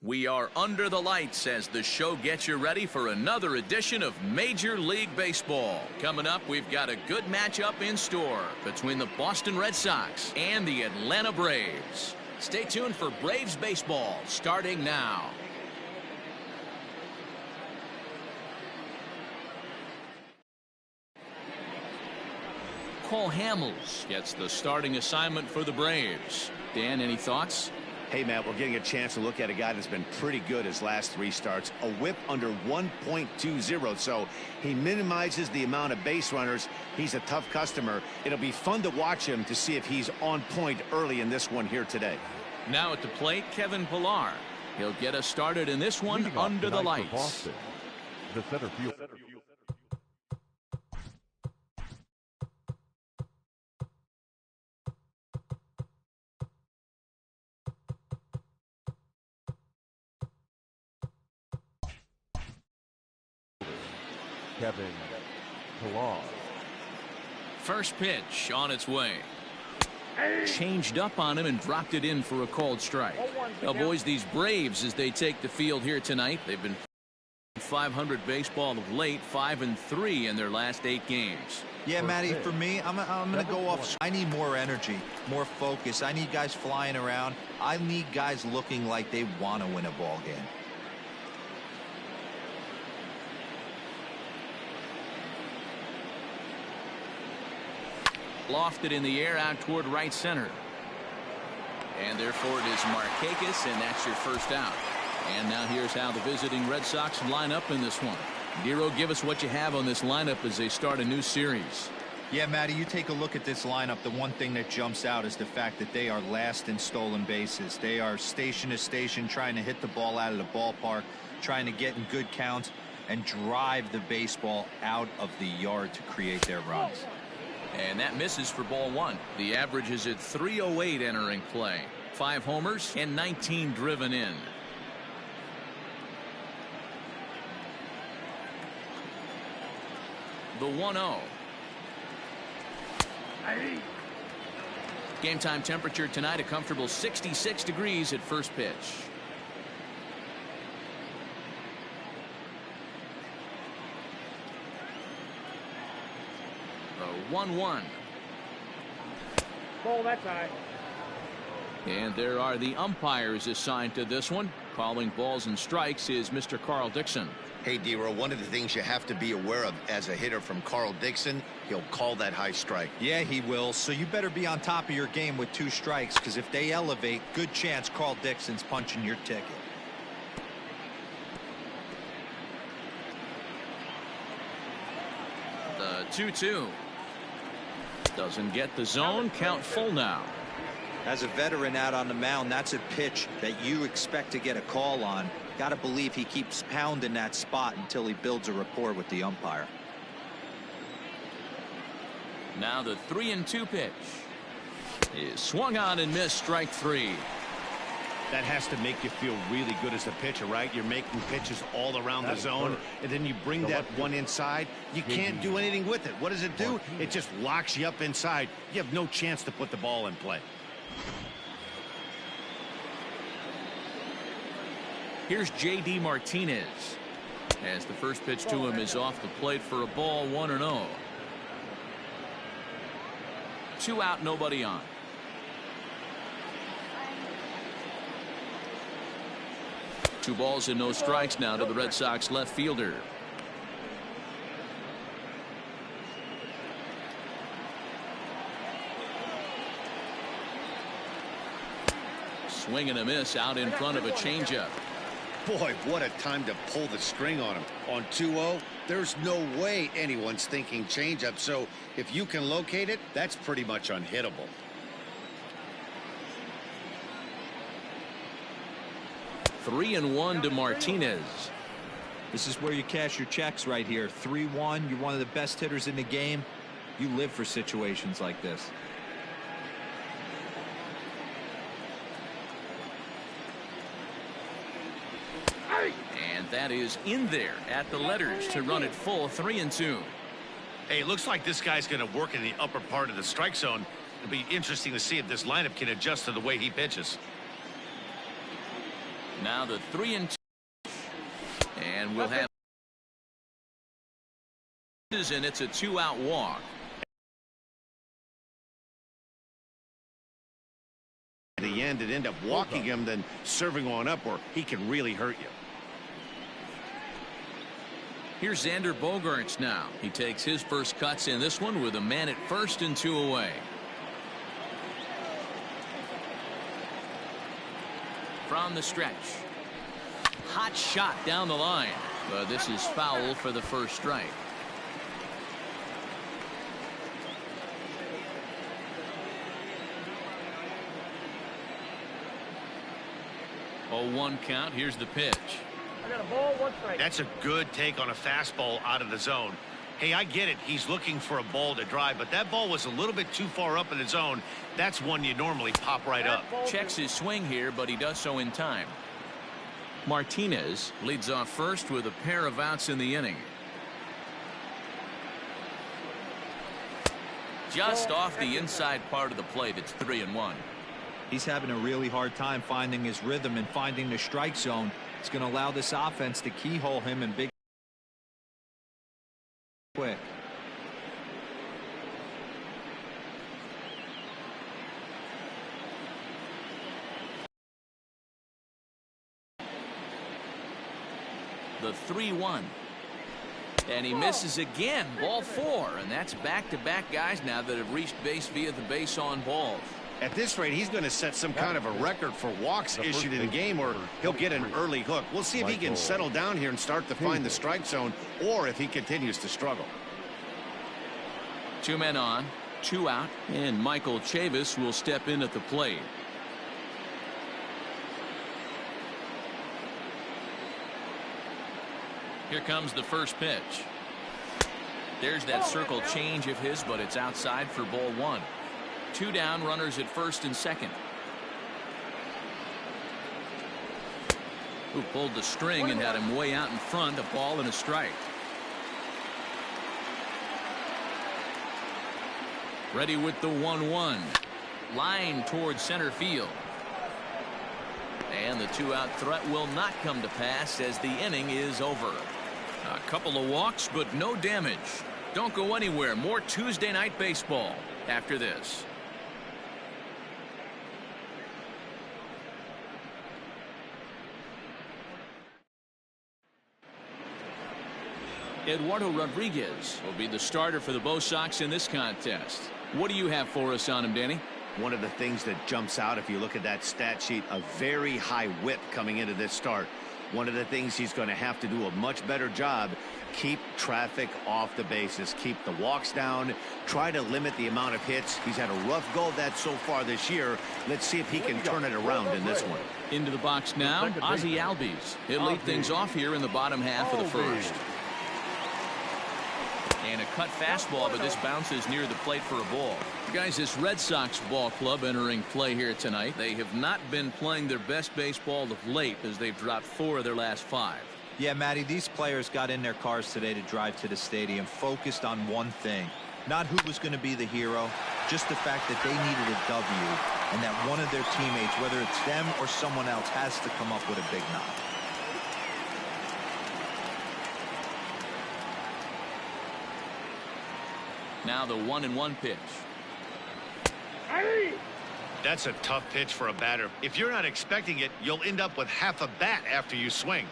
We are under the lights as the show gets you ready for another edition of Major League Baseball. Coming up, we've got a good matchup in store between the Boston Red Sox and the Atlanta Braves. Stay tuned for Braves baseball starting now. Cole Hamels gets the starting assignment for the Braves. Dan, any thoughts? Hey, Matt, we're getting a chance to look at a guy that's been pretty good his last 3 starts. A whip under 1.20, so he minimizes the amount of base runners. He's a tough customer. It'll be fun to watch him to see if he's on point early in this one here today. Now at the plate, Kevin Pillar. He'll get us started in this one under the lights. Boston, the center field. Kevin Pillar. First pitch on its way. Changed up on him and dropped it in for a called strike. Now, boys, these Braves, as they take the field here tonight, they've been 500 baseball of late, 5-3 in their last 8 games. Yeah, Matty, for me, I'm going to go off. I need more energy, more focus. I need guys flying around. I need guys looking like they want to win a ball game. Lofted in the air out toward right center. And therefore it is Markakis, and that's your first out. And now here's how the visiting Red Sox line up in this one. Dero, give us what you have on this lineup as they start a new series. Yeah, Matty, you take a look at this lineup. The one thing that jumps out is the fact that they are last in stolen bases. They are station to station trying to hit the ball out of the ballpark, trying to get in good counts and drive the baseball out of the yard to create their runs. And that misses for ball 1. The average is at .308 entering play. 5 homers and 19 driven in. The 1-0. Game time temperature tonight a comfortable 66 degrees at first pitch. The 1-1. Ball that side. And there are the umpires assigned to this one. Calling balls and strikes is Mr. Carl Dixon. Hey, Dero, one of the things you have to be aware of as a hitter from Carl Dixon, he'll call that high strike. Yeah, he will. So you better be on top of your game with 2 strikes, because if they elevate, good chance Carl Dixon's punching your ticket. The 2-2. Doesn't get the zone. Count full now. As a veteran out on the mound, that's a pitch that you expect to get a call on. Got to believe he keeps pounding that spot until he builds a rapport with the umpire. Now the 3-2 pitch is swung on and missed. Strike 3. That has to make you feel really good as a pitcher, right? You're making pitches all around the zone, and then you bring that one inside. You can't do anything with it. What does it do? It just locks you up inside. You have no chance to put the ball in play. Here's J.D. Martinez as the first pitch to him is off the plate for a ball. 1-0. 2 out, nobody on. Two balls and no strikes now to the Red Sox left fielder. Swing and a miss out in front of a changeup. Boy, what a time to pull the string on him. On 2-0, there's no way anyone's thinking changeup, so if you can locate it, that's pretty much unhittable. 3-1 to Martinez. This is where you cash your checks right here. 3-1. You're one of the best hitters in the game. You live for situations like this. And that is in there at the letters to run it full. 3-2. Hey, it looks like this guy's going to work in the upper part of the strike zone. It'll be interesting to see if this lineup can adjust to the way he pitches. Now the 3-2. And we'll have. And it's a 2-out walk. At the end, it ended up walking him, then serving on up where he can really hurt you. Here's Xander Bogaerts now. He takes his first cuts in this one with a man at first and 2 away. From the stretch. Hot shot down the line. But this is foul for the first strike. 0-1 count. Here's the pitch. I got a ball, 1 strike. That's a good take on a fastball out of the zone. Hey, I get it. He's looking for a ball to drive, but that ball was a little bit too far up in the zone. That's one you normally pop right up. Checks his swing here, but he does so in time. Martinez leads off first with a pair of outs in the inning. Just off the inside part of the plate. It's 3-1. He's having a really hard time finding his rhythm and finding the strike zone. It's going to allow this offense to keyhole him in big quick. The 3-1. And he misses again. Ball 4. And that's back-to-back guys now that have reached base via the base on balls. At this rate, he's going to set some kind of a record for walks issued in a game, or he'll get an early hook. We'll see if he can settle down here and start to find the strike zone, or if he continues to struggle. 2 men on, 2 out, and Michael Chavis will step in at the plate. Here comes the first pitch. There's that circle change of his, but it's outside for ball 1. 2 down, runners at first and second. Who pulled the string and had him way out in front. A ball and a strike. Ready with the 1-1. Line towards center field. And the 2-out threat will not come to pass as the inning is over. A couple of walks, but no damage. Don't go anywhere. More Tuesday night baseball after this. Eduardo Rodriguez will be the starter for the Bo Sox in this contest. What do you have for us on him, Danny? One of the things that jumps out, if you look at that stat sheet, a very high whip coming into this start. One of the things he's going to have to do a much better job, keep traffic off the bases, keep the walks down, try to limit the amount of hits. He's had a rough go of that so far this year. Let's see if he can turn it around in this one. Into the box now, Ozzie Albies. He'll lead things off here in the bottom half of the first. And a cut fastball, but this bounces near the plate for a ball. Guys, this Red Sox ball club entering play here tonight. They have not been playing their best baseball of late as they've dropped 4 of their last 5. Yeah, Matty, these players got in their cars today to drive to the stadium focused on one thing. Not who was going to be the hero, just the fact that they needed a W and that one of their teammates, whether it's them or someone else, has to come up with a big knock. Now the 1-1 pitch. That's a tough pitch for a batter. If you're not expecting it, you'll end up with half a bat after you swing.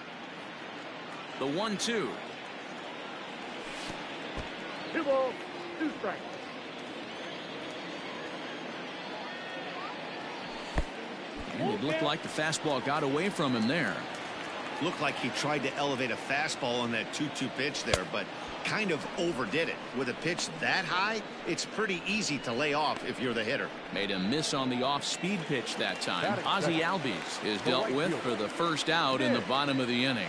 The 1-2. 2 balls, 2 strikes. And it looked like the fastball got away from him there. Looked like he tried to elevate a fastball on that 2-2 pitch there, but kind of overdid it. With a pitch that high, it's pretty easy to lay off if you're the hitter. Made a miss on the off-speed pitch that time. Ozzie Albies is dealt with for the first out in the bottom of the inning.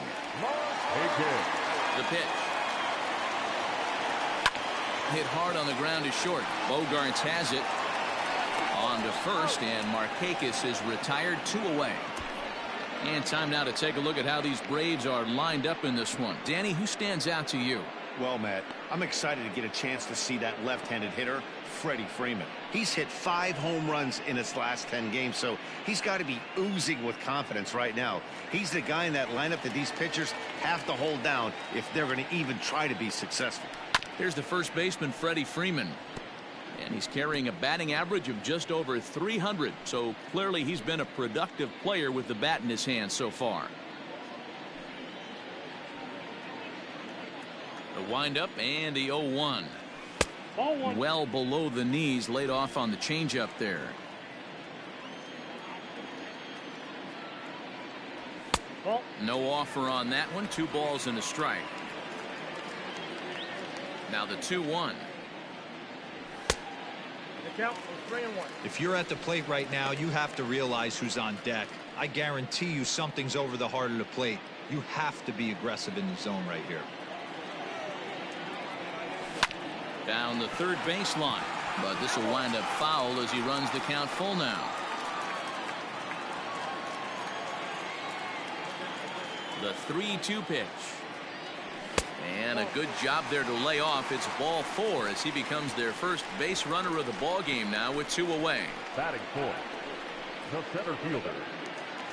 The pitch. Hit hard on the ground is short. Bogaerts has it. On to first, and Markakis is retired, 2 away. And time now to take a look at how these Braves are lined up in this one. Danny, who stands out to you? Well, Matt, I'm excited to get a chance to see that left-handed hitter, Freddie Freeman. He's hit 5 home runs in his last 10 games, so he's got to be oozing with confidence right now. He's the guy in that lineup that these pitchers have to hold down if they're going to even try to be successful. Here's the first baseman, Freddie Freeman. And he's carrying a batting average of just over 300, so clearly he's been a productive player with the bat in his hand so far. The windup and the 0-1. Well below the knees, laid off on the changeup there. No offer on that one. 2 balls and a strike. Now the 2-1. If you're at the plate right now, you have to realize who's on deck. I guarantee you something's over the heart of the plate. You have to be aggressive in the zone right here. Down the third baseline, but this will wind up foul as he runs the count full now. The 3-2 pitch. And a good job there to lay off. It's ball 4 as he becomes their first base runner of the ball game now with 2 away. Batting fourth, the center fielder,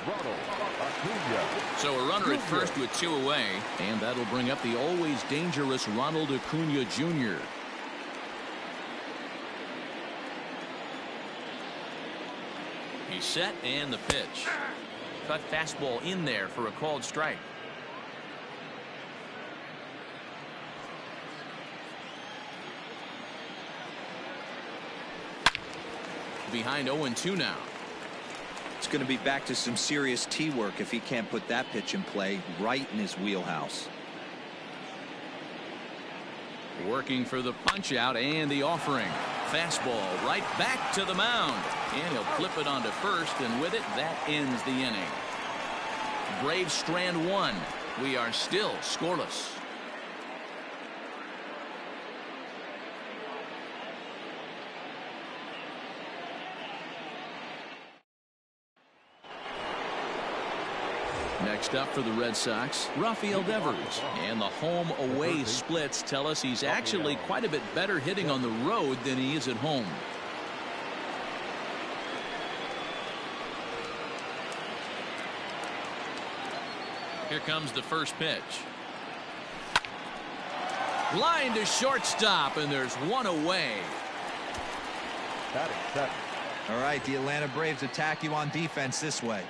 Ronald Acuna. So a runner at first with 2 away, and that'll bring up the always dangerous Ronald Acuna Jr. He's set, and the pitch. Cut fastball in there for a called strike. Behind 0-2 now. It's going to be back to some serious tee work if he can't put that pitch in play right in his wheelhouse. Working for the punch out and the offering. Fastball right back to the mound, and he'll flip it onto first, and with it that ends the inning. Braves strand 1. We are still scoreless. Next up for the Red Sox, Rafael Devers. And the home-away splits tell us he's actually quite a bit better hitting on the road than he is at home. Here comes the first pitch. Line to shortstop, and there's 1 away. Batting second. All right, the Atlanta Braves attack you on defense this way.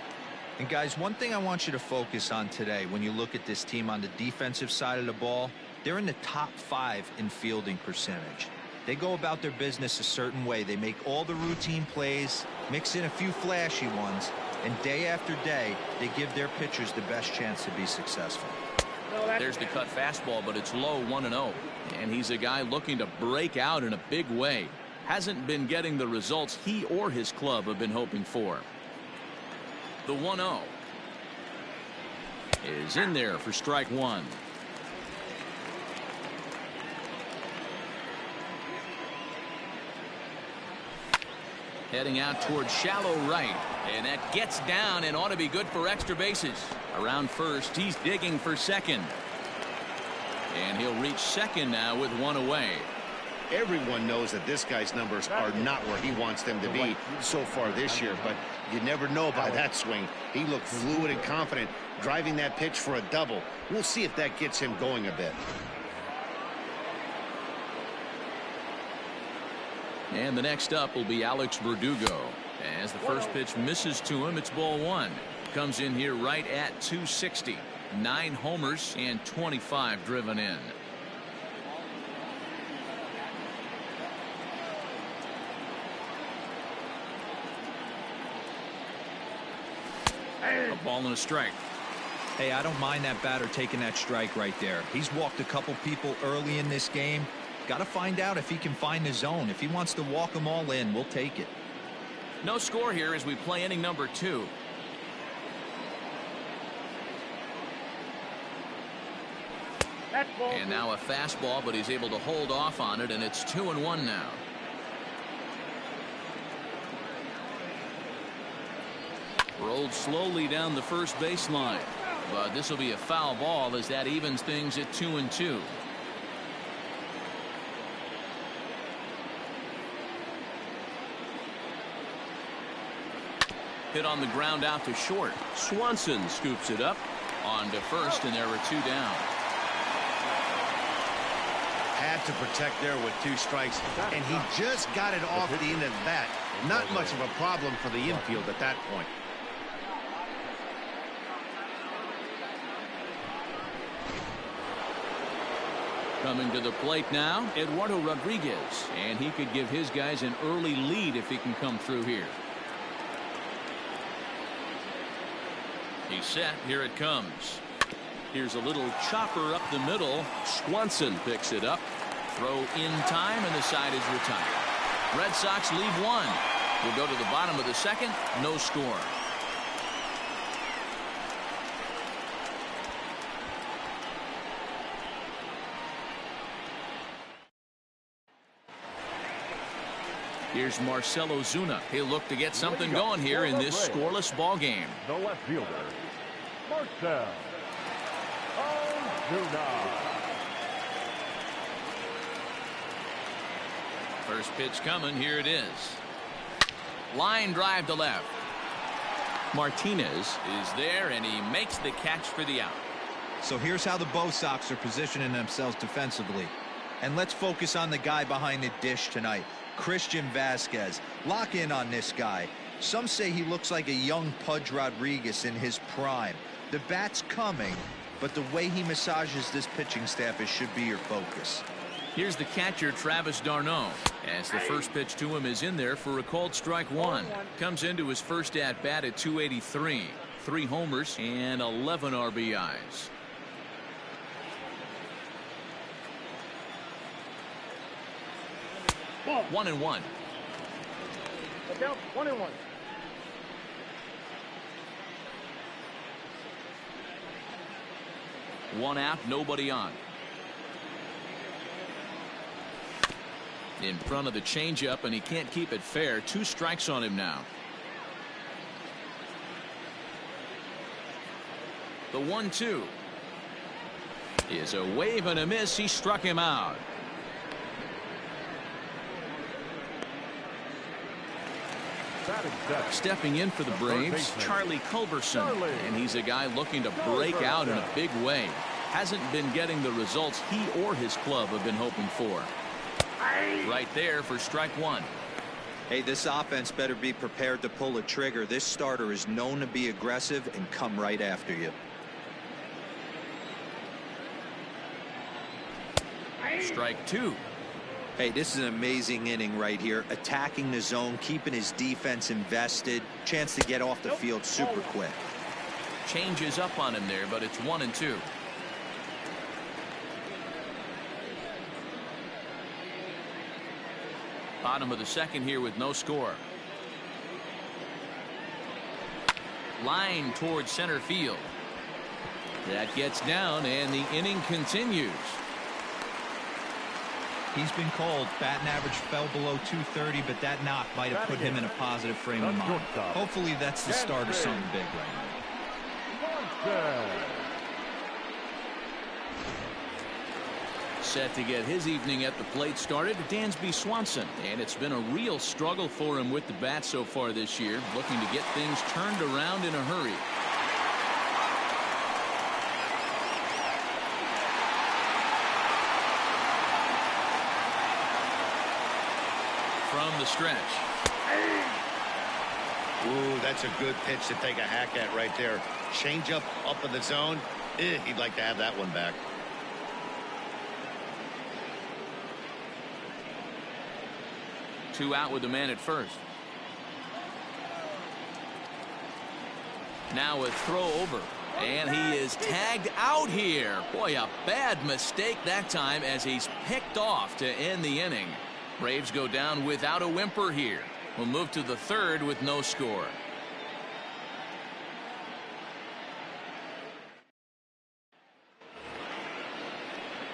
And guys, one thing I want you to focus on today when you look at this team on the defensive side of the ball, they're in the top 5 in fielding percentage. They go about their business a certain way. They make all the routine plays, mix in a few flashy ones, and day after day, they give their pitchers the best chance to be successful. There's the cut fastball, but it's low, 1-0. And he's a guy looking to break out in a big way. Hasn't been getting the results he or his club have been hoping for. The 1-0 is in there for strike 1. Heading out towards shallow right, and that gets down and ought to be good for extra bases. Around first, he's digging for second, and he'll reach second now with 1 away. Everyone knows that this guy's numbers are not where he wants them to be so far this year, but you never know by that swing. He looked fluid and confident, driving that pitch for a double. We'll see if that gets him going a bit. And the next up will be Alex Verdugo. As the first pitch misses to him, it's ball 1. Comes in here right at 260. 9 homers and 25 driven in. A ball and a strike. Hey, I don't mind that batter taking that strike right there. He's walked a couple people early in this game. Got to find out if he can find the zone. If he wants to walk them all in, we'll take it. No score here as we play inning number 2. And now a fastball, but he's able to hold off on it, and it's 2-1 now. Rolled slowly down the first baseline, but this will be a foul ball as that evens things at 2-2. Hit on the ground out to short. Swanson scoops it up on to first, and there are 2 down. Had to protect there with 2 strikes, and he just got it off the end of the bat. Not much of a problem for the infield at that point. Coming to the plate now, Eduardo Rodriguez, and he could give his guys an early lead if he can come through here. He's set. Here it comes. Here's a little chopper up the middle. Swanson picks it up. Throw in time, and the side is retired. Red Sox lead 1. We'll go to the bottom of the second. No score. Here's Marcell Ozuna. He'll look to get something going here in this scoreless ball game. The left fielder, Marcell Ozuna. First pitch coming. Here it is. Line drive to left. Martinez is there, and he makes the catch for the out. So here's how the Bo Sox are positioning themselves defensively. And let's focus on the guy behind the dish tonight, Christian Vazquez. Lock in on this guy. Some say he looks like a young Pudge Rodriguez in his prime. The bat's coming, but the way he massages this pitching staff should be your focus. Here's the catcher, Travis d'Arnaud, as the first pitch to him is in there for a called strike 1. Comes into his first at bat at 283. 3 homers and 11 RBIs. Ball. 1-1. Look out. 1-1. One out, nobody on. In front of the changeup, and he can't keep it fair. 2 strikes on him now. The 1-2 is a wave and a miss. He struck him out. Stepping in for the Braves, Charlie Culberson, and he's a guy looking to break out in a big way. Hasn't been getting the results he or his club have been hoping for. Right there for strike 1. Hey, this offense better be prepared to pull a trigger. This starter is known to be aggressive and come right after you. Strike 2. Hey, this is an amazing inning right here. Attacking the zone, keeping his defense invested. Chance to get off the field super quick. Changes up on him there, but it's 1-2. Bottom of the second here with no score. Line towards center field. That gets down, and the inning continues. He's been called. Batting average fell below 230, but that knock might have put him in a positive frame of mind. Hopefully that's the start of something big right now. Set to get his evening at the plate started, Dansby Swanson, and it's been a real struggle for him with the bat so far this year, looking to get things turned around in a hurry. From the stretch. Ooh, that's a good pitch to take a hack at right there. Change up in the zone. He'd like to have that one back. Two out with the man at first. Now a throw over, and he is tagged out here. Boy, a bad mistake that time as he's picked off to end the inning. Braves go down without a whimper here. We'll move to the third with no score.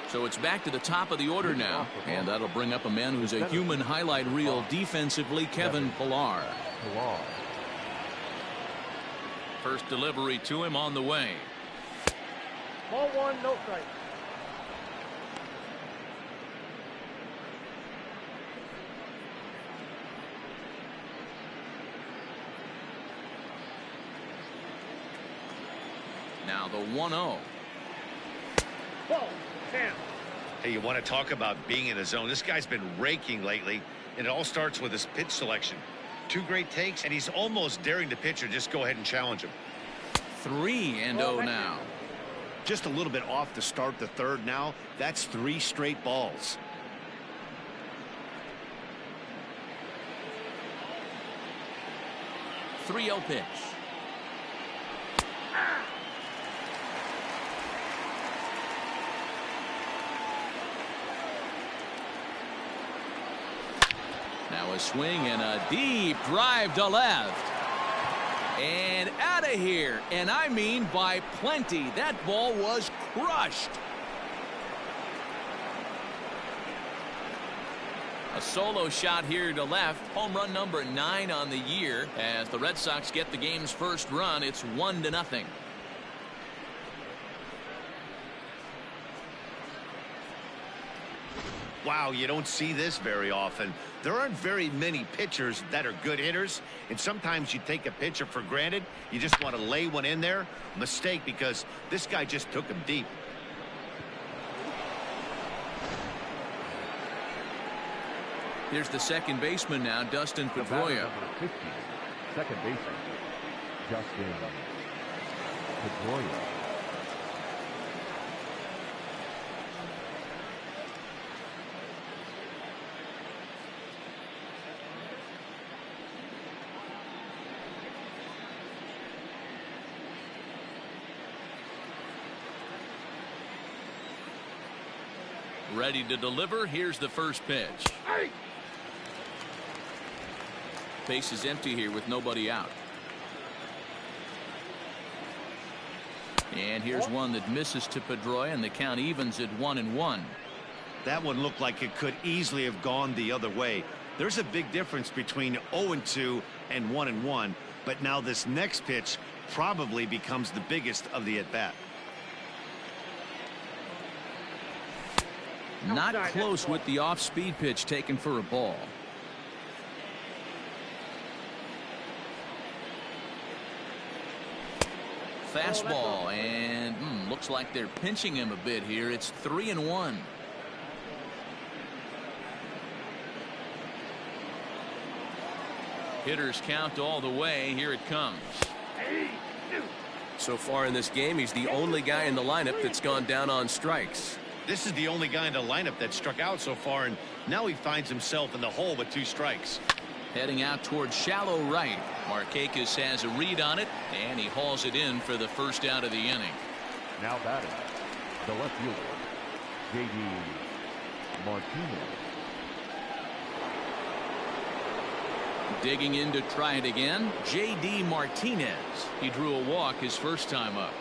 So it's back to the top of the order now, and that'll bring up a man who's a human highlight reel defensively, Kevin Pillar. First delivery to him on the way. Ball 1, no strike. Now the 1-0. Ball. Down. Hey, you want to talk about being in the zone? This guy's been raking lately, and it all starts with his pitch selection. 2 great takes, and he's almost daring the pitcher just go ahead and challenge him. 3-0 now. Just a little bit off to start the third now. That's 3 straight balls. The 3-0 pitch. Now a swing and a deep drive to left. And out of here. And I mean by plenty. That ball was crushed. A solo shot here to left. Home run number 9 on the year. As the Red Sox get the game's first run, it's 1-0. Wow, you don't see this very often. There aren't very many pitchers that are good hitters, and sometimes you take a pitcher for granted. You just want to lay one in there. Mistake, because this guy just took him deep. Here's the second baseman now, Dustin The batter, Pedroia. number 50, second baseman, Dustin Pedroia. Ready to deliver. Here's the first pitch. Base is empty here with nobody out. And here's one that misses to Pedroia, and the count evens at 1-1. That one looked like it could easily have gone the other way. There's a big difference between 0-2 and 1-1, but now this next pitch probably becomes the biggest of the at-bat. Not close with the off-speed pitch taken for a ball. Fastball, and looks like they're pinching him a bit here. It's 3-1. Hitters count all the way. Here it comes. So far in this game, he's the only guy in the lineup that's gone down on strikes. This is the only guy in the lineup that struck out so far, and now he finds himself in the hole with 2 strikes. Heading out towards shallow right. Markakis has a read on it, and he hauls it in for the first out of the inning. Now batting, the left fielder, J.D. Martinez. Digging in to try it again, J.D. Martinez. He drew a walk his first time up.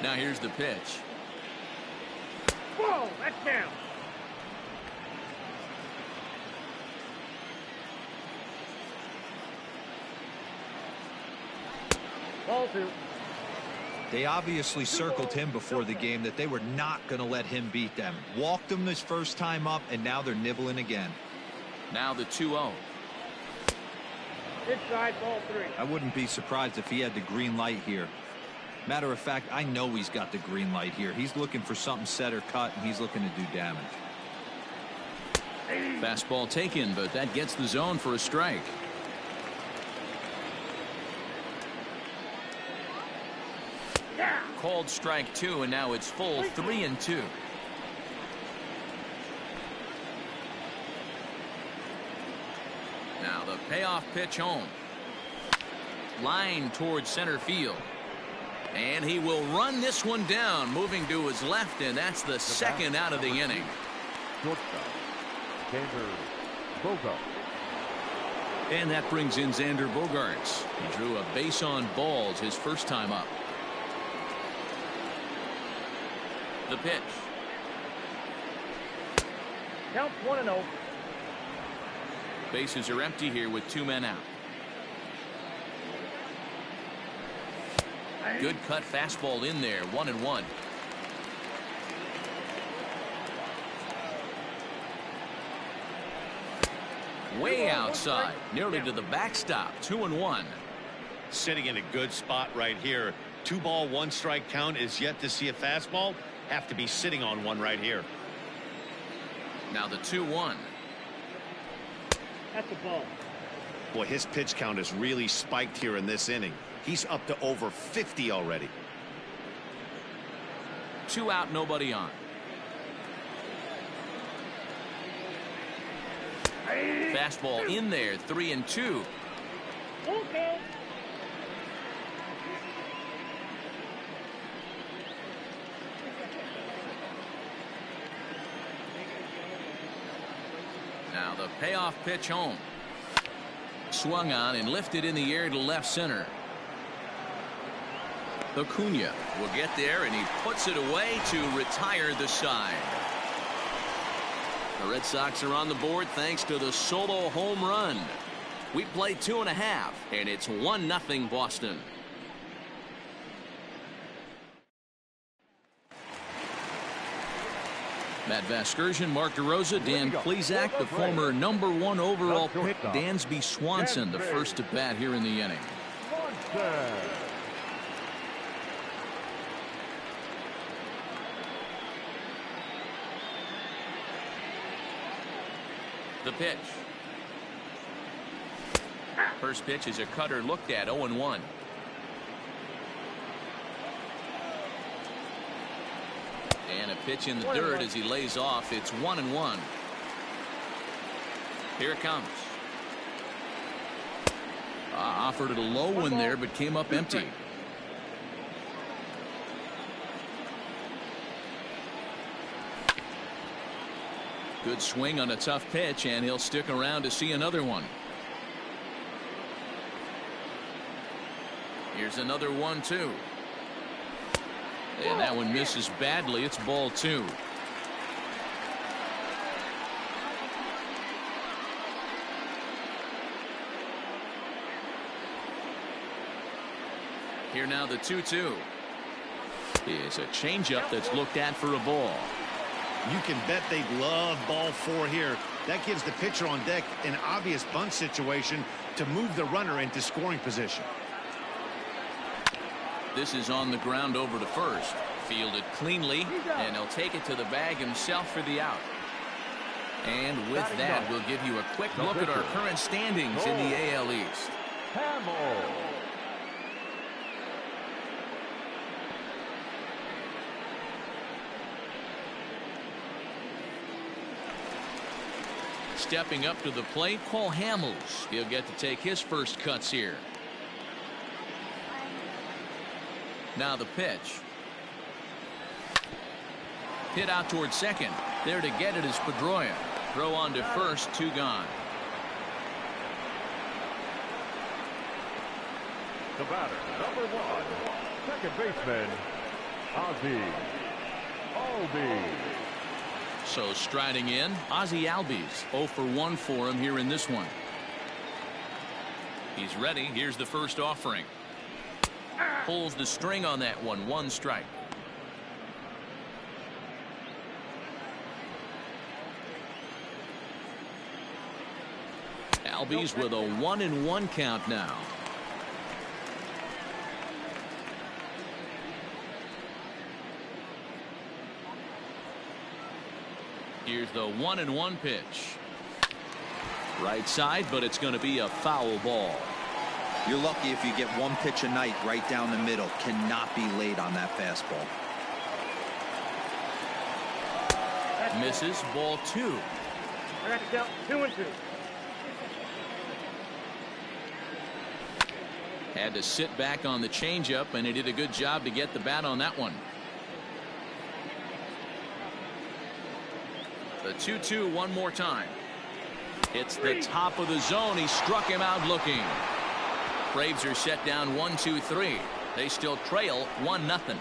Now here's the pitch. Whoa, that's down. Ball 2. They obviously circled him before the game that they were not going to let him beat them. Walked him this first time up, and now they're nibbling again. Now the 2-0. Inside, ball 3. I wouldn't be surprised if he had the green light here. Matter of fact, I know he's got the green light here. He's looking for something set or cut, and he's looking to do damage. Fastball taken, but that gets the zone for a strike. Called strike 2, and now it's full 3-2. Now the payoff pitch home. Line towards center field. And he will run this one down, moving to his left, and that's the second out of the inning. Shortstop, Xander Bogaerts. And that brings in Xander Bogaerts. He drew a base on balls his first time up. The pitch. Count 1-0. Bases are empty here with 2 men out. Good cut fastball in there. 1-1. Way outside, nearly to the backstop. 2-1. Sitting in a good spot right here. 2 ball, 1 strike count is yet to see a fastball. Have to be sitting on one right here. Now the 2-1. That's the ball. Boy, his pitch count has really spiked here in this inning. He's up to over 50 already. 2 out, nobody on. Fastball in there, 3-2. Okay. Now the payoff pitch home. Swung on and lifted in the air to left center. Acuna will get there, and he puts it away to retire the side. The Red Sox are on the board thanks to the solo home run. We play 2.5, and it's 1-0 Boston. Matt Vasgersian, Mark DeRosa, Dan Plesac, the former #1 overall pick, Dansby Swanson, the first to bat here in the inning. The pitch. First pitch is a cutter looked at, 0-1. And a pitch in the dirt as he lays off. It's 1-1. Here it comes. Offered it a low one there, but came up empty. Good swing on a tough pitch, and he'll stick around to see another one. Here's another 1-2. And that one misses badly. It's ball 2. Here now the 2-2. It's a changeup that's looked at for a ball. You can bet they'd love ball 4 here. That gives the pitcher on deck an obvious bunt situation to move the runner into scoring position. This is on the ground over to first. Fielded cleanly, and he'll take it to the bag himself for the out. And with that, we'll give you a quick look at our current standings in the AL East. Stepping up to the plate, Cole Hamels. He'll get to take his first cuts here. Now the pitch. Hit out towards second. There to get it is Pedroia. Throw on to first, 2 gone. The batter, #1, second baseman, Ozzie Albies. So striding in, Ozzie Albies. 0 for 1 for him here in this one. He's ready. Here's the first offering. Pulls the string on that one. 1 strike. Albies with a 1-1 count now. Here's the 1-1 pitch. Right side, but it's going to be a foul ball. You're lucky if you get 1 pitch a night right down the middle. Cannot be late on that fastball. Misses, ball 2. I got to count 2-2. Had to sit back on the changeup, and he did a good job to get the bat on that one. The 2-2 one more time. It's the top of the zone. He struck him out looking. Braves are set down 1-2-3. They still trail 1-0.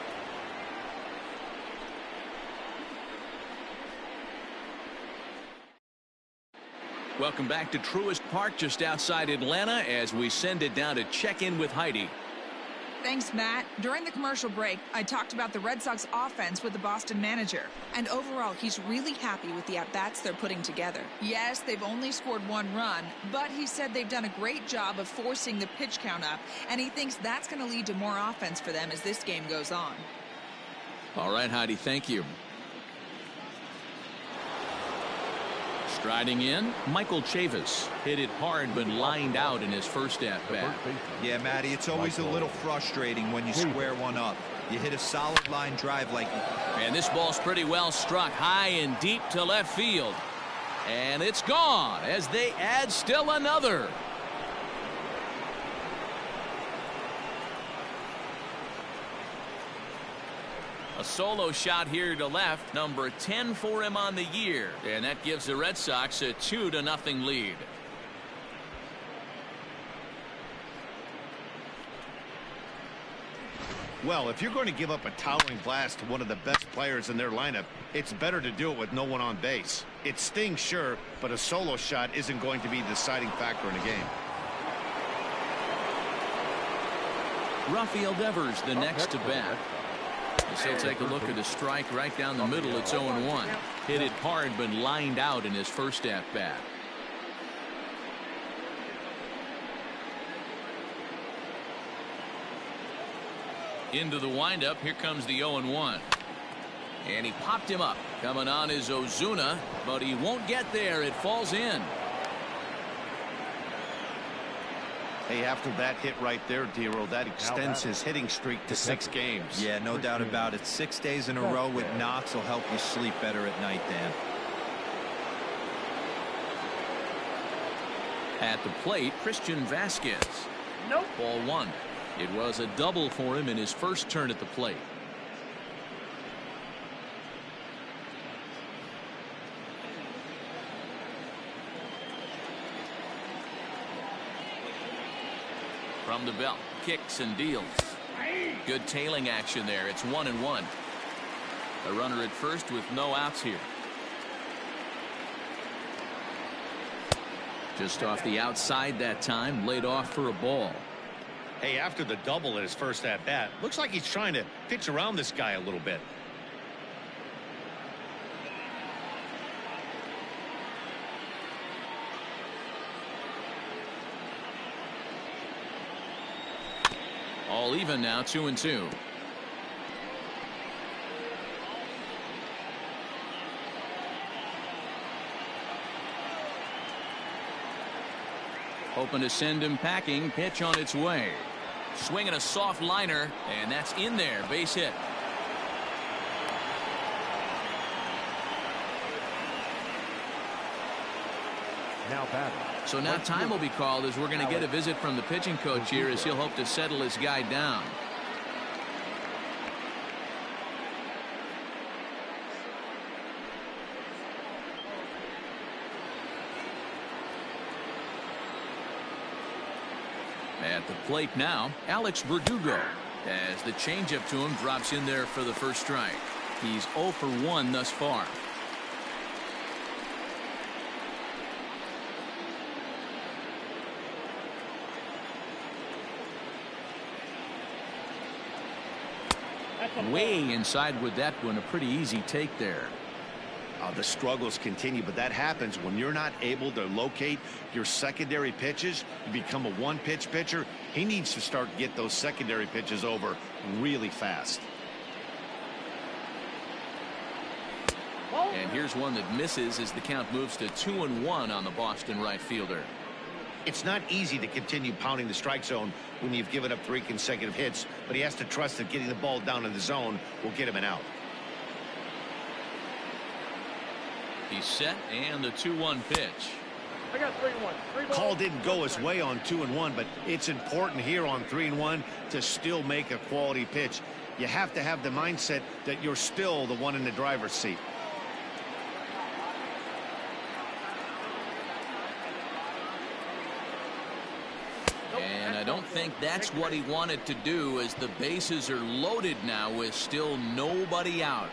Welcome back to Truist Park just outside Atlanta as we send it down to check in with Heidi. Thanks, Matt. During the commercial break, I talked about the Red Sox offense with the Boston manager. And overall, he's really happy with the at-bats they're putting together. Yes, they've only scored 1 run, but he said they've done a great job of forcing the pitch count up, and he thinks that's going to lead to more offense for them as this game goes on. All right, Heidi, thank you. Striding in, Michael Chavis hit it hard but lined out in his first at-bat. Yeah, Matty, it's always a little frustrating when you square one up. You hit a solid line drive like... And this ball's pretty well struck high and deep to left field. And it's gone as they add still another. A solo shot here to left, number 10 for him on the year, and that gives the Red Sox a 2-0 lead. Well, if you're going to give up a towering blast to one of the best players in their lineup, it's better to do it with no one on base. It stings, sure, but a solo shot isn't going to be the deciding factor in a game. Rafael Devers the next to bat. He'll take a look at the strike right down the middle. It's 0-1. Hit it hard but lined out in his first at-bat. Into the windup. Here comes the 0-1. And he popped him up. Coming on is Ozuna, but he won't get there. It falls in. Hey, after that hit right there, Dero, that extends his hitting streak to 6 games. Yeah, no doubt about it. 6 days in a row with knocks will help you sleep better at night, Dan. At the plate, Christian Vasquez. Nope. Ball 1. It was a double for him in his first turn at the plate. From the belt, kicks and deals. Good tailing action there. It's 1-1. A runner at first with no outs here. Just off the outside that time, laid off for a ball. Hey, after the double in his first at-bat, looks like he's trying to pitch around this guy a little bit. All even now, 2-2. Hoping to send him packing. Pitch on its way. Swinging a soft liner, and that's in there. Base hit. Now batting. So now time will be called as we're going to get a visit from the pitching coach here as he'll hope to settle his guy down. At the plate now, Alex Verdugo, as the changeup to him drops in there for the first strike. He's 0 for 1 thus far. Way inside with that one. A pretty easy take there. The struggles continue, but that happens when you're not able to locate your secondary pitches. You become a one-pitch pitcher. He needs to start to get those secondary pitches over really fast. And here's one that misses as the count moves to 2-1 on the Boston right fielder. It's not easy to continue pounding the strike zone when you've given up 3 consecutive hits, but he has to trust that getting the ball down in the zone will get him an out. He's set, and the 2-1 pitch. I got 3-1. Call didn't go his way on 2-1, but it's important here on 3-1 to still make a quality pitch. You have to have the mindset that you're still the one in the driver's seat. And I don't think that's what he wanted to do, as the bases are loaded now with still nobody out.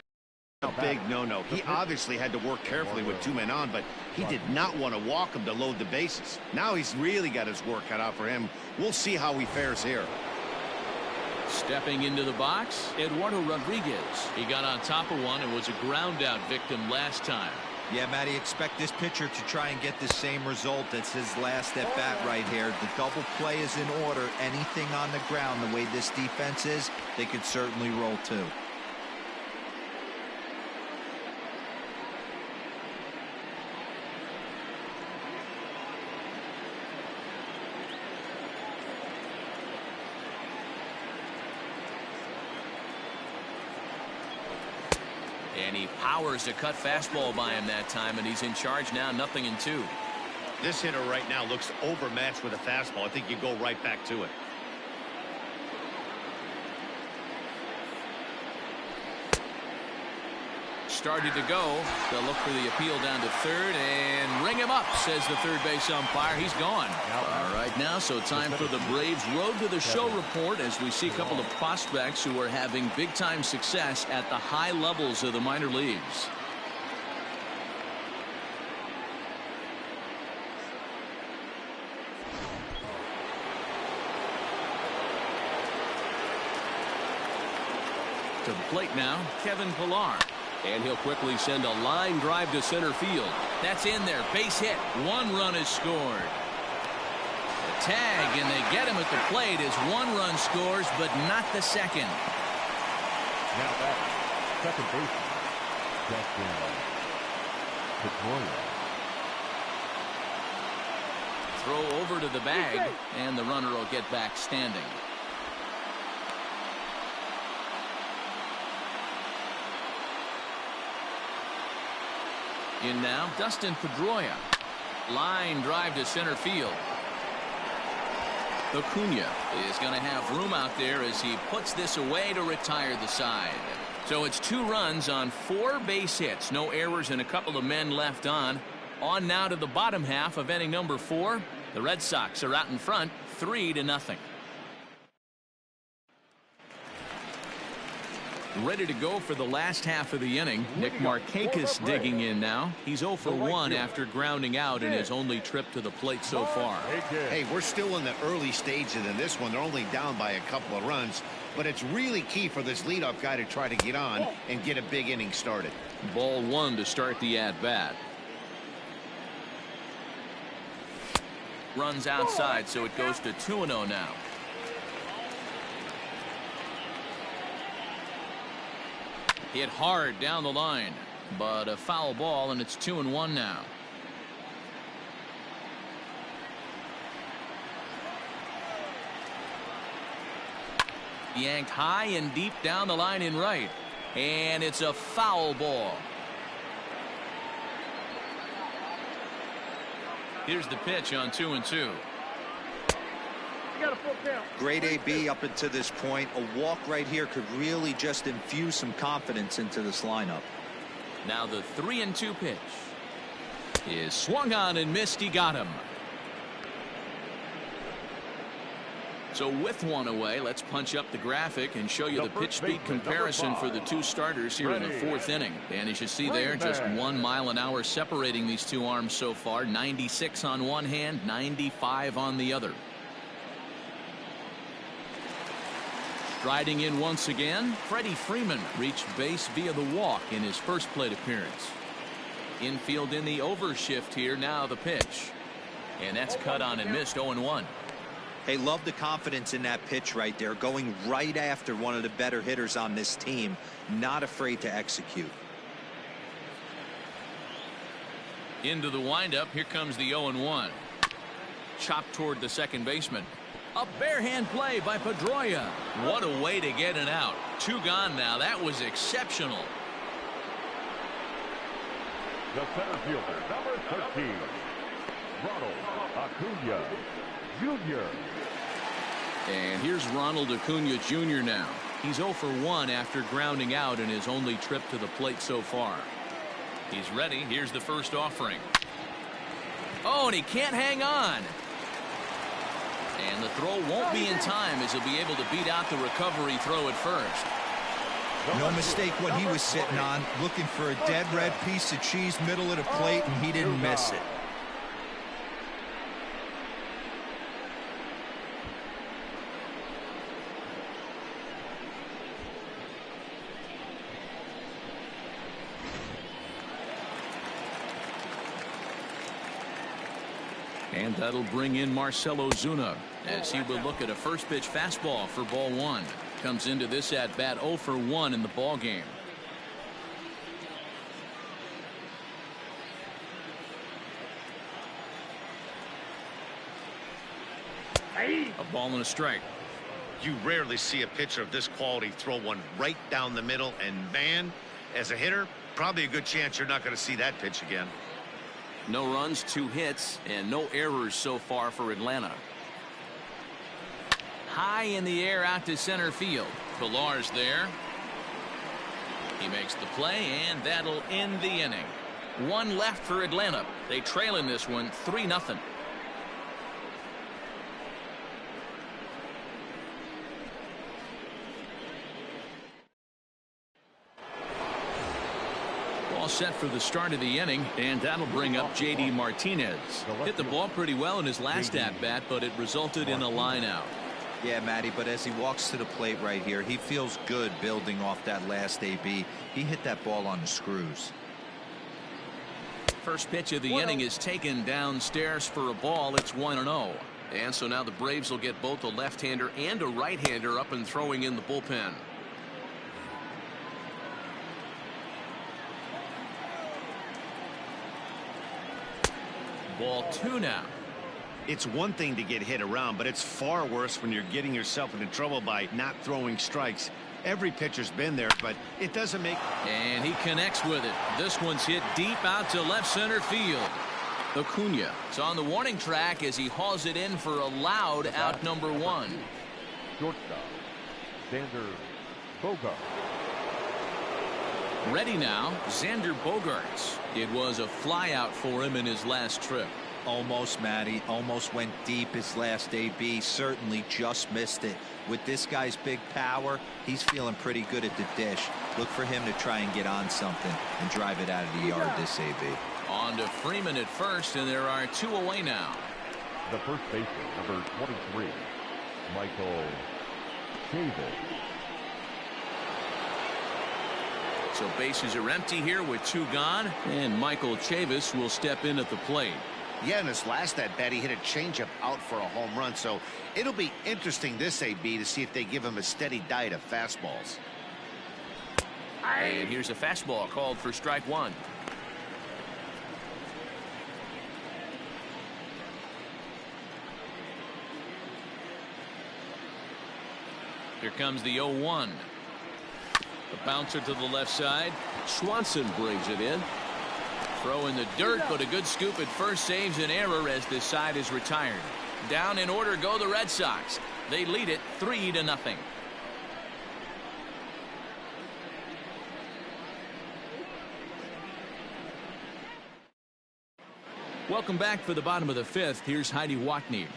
A big no-no. He obviously had to work carefully with 2 men on, but he did not want to walk him to load the bases. Now he's really got his work cut out for him. We'll see how he fares here. Stepping into the box, Eduardo Rodriguez. He got on top of one and was a ground out victim last time. Yeah, Matty, expect this pitcher to try and get the same result as his last at bat right here. The double play is in order. Anything on the ground, the way this defense is, they could certainly roll too. And he powers a cut fastball by him that time, and he's in charge now, 0-2. This hitter right now looks overmatched with a fastball. I think you go right back to it. Started to go. They'll look for the appeal down to third and ring him up, says the third base umpire. He's gone. All right now, so time for the Braves Road to the Show report as we see a couple of prospects who are having big-time success at the high levels of the minor leagues. To the plate now, Kevin Pillar. And he'll quickly send a line drive to center field. That's in there. Base hit. 1 run is scored. The tag, and they get him at the plate as 1 run scores, but not the second. Now back, second baseman, Dustin Pedroia. Throw over to the bag, and the runner will get back standing. In now, Dustin Pedroia. Line drive to center field. Acuna is going to have room out there as he puts this away to retire the side. So it's 2 runs on 4 base hits. No errors and a couple of men left on. On now to the bottom half of inning number 4. The Red Sox are out in front, 3-0. Ready to go for the last half of the inning. Nick Markakis digging in now. He's 0 for 1 after grounding out in his only trip to the plate so far. Hey, we're still in the early stages in this one. They're only down by a couple of runs, but it's really key for this leadoff guy to try to get on and get a big inning started. Ball 1 to start the at-bat. Runs outside, so it goes to 2-0 now. Hit hard down the line, but a foul ball, and it's 2-1 now. Yanked high and deep down the line in right, and it's a foul ball. Here's the pitch on 2-2. Great AB up until this point. A walk right here could really just infuse some confidence into this lineup. Now the 3-2 pitch is swung on and missed. He got him. So with 1 away, let's punch up the graphic and show you the pitch speed comparison for the 2 starters here in the 4th inning. And as you see there, just 1 mile an hour separating these 2 arms so far. 96 on one hand, 95 on the other. Striding in once again, Freddie Freeman reached base via the walk in his first plate appearance. Infield in the overshift here. Now the pitch, and that's cut on and missed. 0-1. Hey, love the confidence in that pitch right there, going right after one of the better hitters on this team, not afraid to execute. Into the windup. Here comes the 0-1. Chopped toward the second baseman. A barehand play by Pedroia. What a way to get it out. 2 gone now. That was exceptional. The center fielder, number 13, Ronald Acuna Jr. And here's Ronald Acuna Jr. now. He's 0 for 1 after grounding out in his only trip to the plate so far. He's ready. Here's the first offering. Oh, and he can't hang on. And the throw won't be in time as he'll be able to beat out the recovery throw at first. No mistake what he was sitting on, looking for a dead red piece of cheese middle of the plate, and he didn't miss it. And that'll bring in Marcell Ozuna as he will look at a first pitch fastball for ball one. Comes into this at bat 0 for 1 in the ball game. A ball and a strike. You rarely see a pitcher of this quality throw one right down the middle, and man, as a hitter, probably a good chance you're not going to see that pitch again. No runs, 2 hits, and no errors so far for Atlanta. High in the air out to center field. Pillar's there. He makes the play, and that'll end the inning. 1 left for Atlanta. They trail in this one 3-0. All set for the start of the inning, and that'll bring up J.D. Martinez. Hit the ball pretty well in his last at-bat, but it resulted in a line out. Yeah, Matty, but as he walks to the plate right here, he feels good building off that last AB. He hit that ball on the screws. First pitch of the inning is taken downstairs for a ball. It's 1-0. And so now the Braves will get both a left-hander and a right-hander up and throwing in the bullpen. Ball 2 now. It's one thing to get hit around, but it's far worse when you're getting yourself into trouble by not throwing strikes. Every pitcher's been there, but it doesn't make. And he connects with it. This one's hit deep out to left center field. Acuna is on the warning track as he hauls it in for a loud out number 1. Shortstop, Xander Bogaerts. Ready now, Xander Bogaerts. It was a flyout for him in his last trip. Almost, Matty. Almost went deep his last AB. Certainly just missed it. With this guy's big power, he's feeling pretty good at the dish. Look for him to try and get on something and drive it out of the yard this AB. On to Freeman at first, and there are 2 away now. The first baseman, number 23, Michael Chavis. So bases are empty here with 2 gone, and Michael Chavis will step in at the plate. Yeah, in his last at-bat, he hit a changeup out for a home run, so it'll be interesting this AB to see if they give him a steady diet of fastballs. And here's a fastball called for strike 1. Here comes the 0-1. The bouncer to the left side. Swanson brings it in. Throw in the dirt, but a good scoop at first saves an error as this side is retired. Down in order go the Red Sox. They lead it 3-0. Welcome back for the bottom of the 5th. Here's Heidi Watney.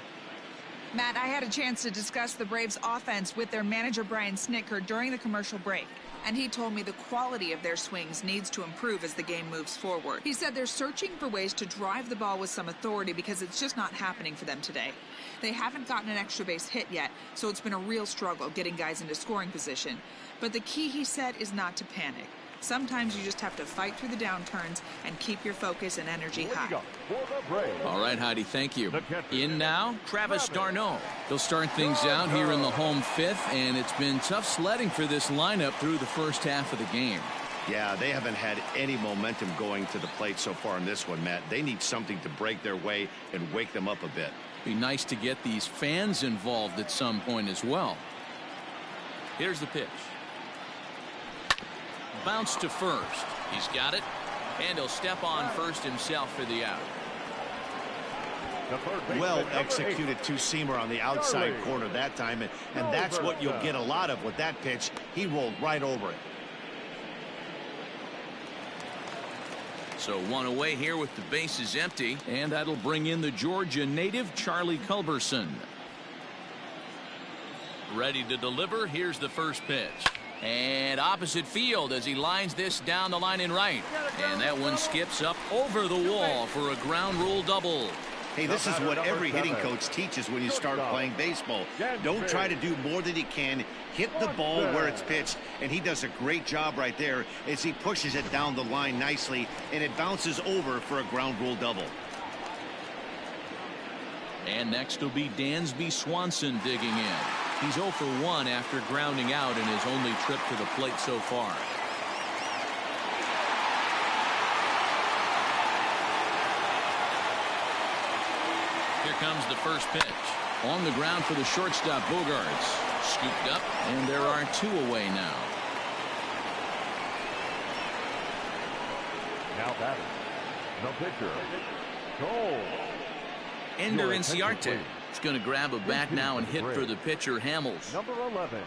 Matt, I had a chance to discuss the Braves offense with their manager Brian Snitker during the commercial break, and he told me the quality of their swings needs to improve as the game moves forward. He said they're searching for ways to drive the ball with some authority because it's just not happening for them today. They haven't gotten an extra base hit yet, so it's been a real struggle getting guys into scoring position. But the key, he said, is not to panic. Sometimes you just have to fight through the downturns and keep your focus and energy high. All right, Heidi, thank you. In now, Travis d'Arnaud. They'll start things out here in the home 5th, and it's been tough sledding for this lineup through the first half of the game. Yeah, they haven't had any momentum going to the plate so far in this one, Matt. They need something to break their way and wake them up a bit. Be nice to get these fans involved at some point as well. Here's the pitch. Bounce to first. He's got it, and he'll step on first himself for the out. Well executed two-seamer on the outside corner that time, and that's what you'll get a lot of with that pitch. He rolled right over it. So 1 away here with the bases empty, and that'll bring in the Georgia native Charlie Culberson. Ready to deliver. Here's the first pitch. And opposite field as he lines this down the line in right. And that one skips up over the wall for a ground rule double. Hey, this is what every hitting coach teaches when you start playing baseball. Don't try to do more than you can. Hit the ball where it's pitched, and he does a great job right there as he pushes it down the line nicely, and it bounces over for a ground rule double. And next will be Dansby Swanson digging in. He's 0 for 1 after grounding out in his only trip to the plate so far. Here comes the first pitch. On the ground for the shortstop, Bogaerts. Scooped up, and there are 2 away now. Now batting, the pitcher, Cole. Ender Inciarte is going to grab a bat now and hit for the pitcher, Hamels. Number 11,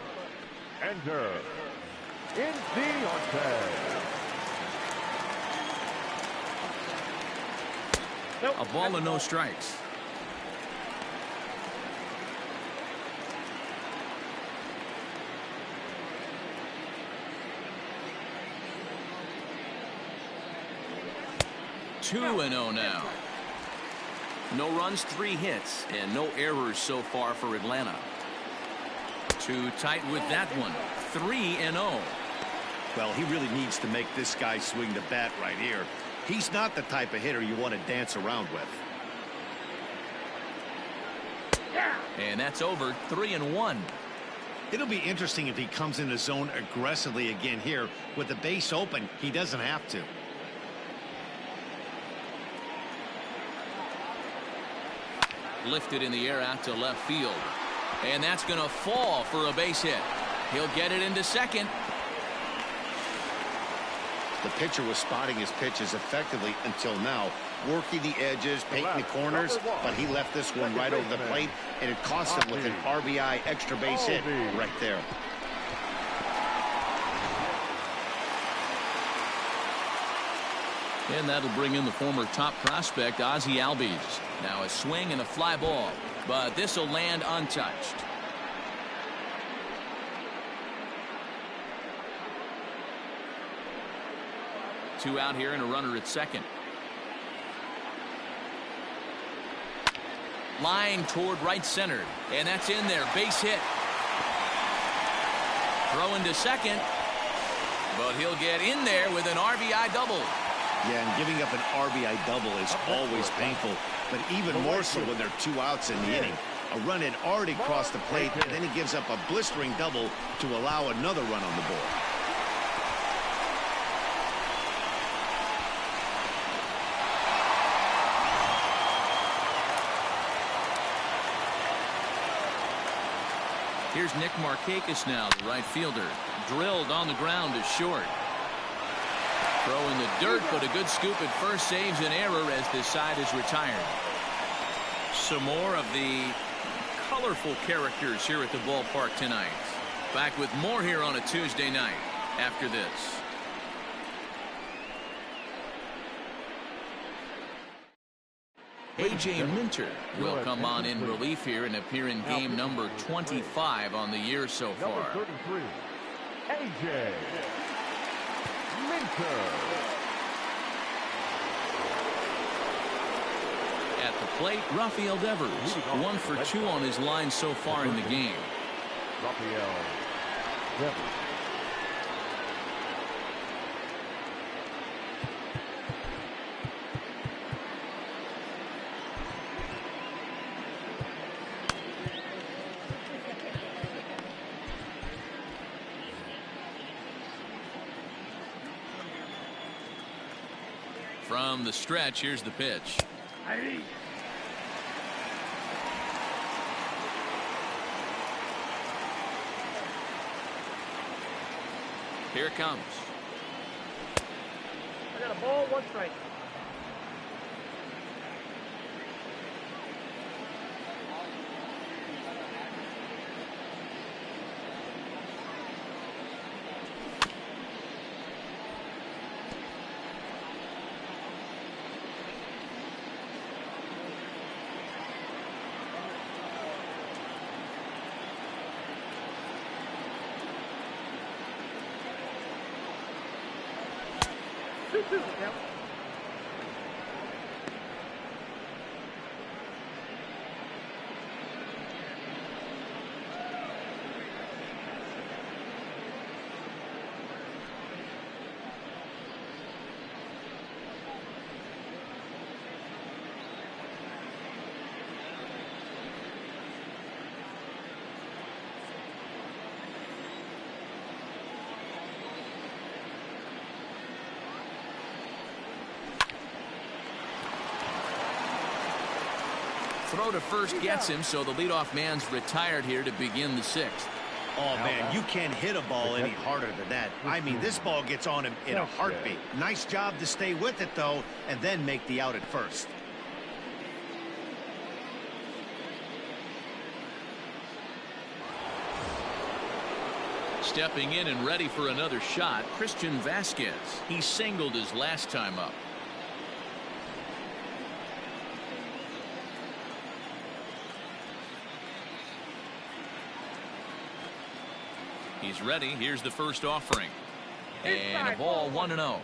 Ender Inciarte. A ball and no strikes. Two and 0 now. No runs, 3 hits, and no errors so far for Atlanta. Too tight with that one. 3 and 0. Well, he really needs to make this guy swing the bat right here. He's not the type of hitter you want to dance around with. And that's over. 3 and 1. It'll be interesting if he comes in the zone aggressively again here. With the base open, he doesn't have to. Lifted in the air out to left field. And that's going to fall for a base hit. He'll get it into second. The pitcher was spotting his pitches effectively until now, working the edges, painting the corners, but he left this one right over the plate, and it cost him with an RBI extra base hit right there. And that'll bring in the former top prospect, Ozzie Albies. Now a swing and a fly ball, but this will land untouched. Two out here and a runner at second. Line toward right center, and that's in there. Base hit. Throw into second, but he'll get in there with an RBI double. Yeah, and giving up an RBI double is always painful, but even more so when there are 2 outs in the inning. A run had already crossed the plate, and then he gives up a blistering double to allow another run on the board. Here's Nick Markakis now, the right fielder. Drilled on the ground to short. Throw in the dirt, but a good scoop at first saves an error as this side is retired. Some more of the colorful characters here at the ballpark tonight. Back with more here on a Tuesday night after this. A.J. Minter will come on in relief here and appear in game number 25 on the year so far. Number 33, A.J. Minter. At the plate, Rafael Devers, 1 for 2 on his line so far in the game. Rafael Devers. From the stretch, here's the pitch. Here it comes. I got a ball, 1 strike. Yep. throw to first gets him, so the leadoff man's retired here to begin the sixth. Oh, man, you can't hit a ball any harder than that. I mean, this ball gets on him in a heartbeat. Nice job to stay with it, though, and then make the out at first. Stepping in and ready for another shot, Christian Vasquez. He singled his last time up. He's ready. Here's the first offering. And a ball 1-0.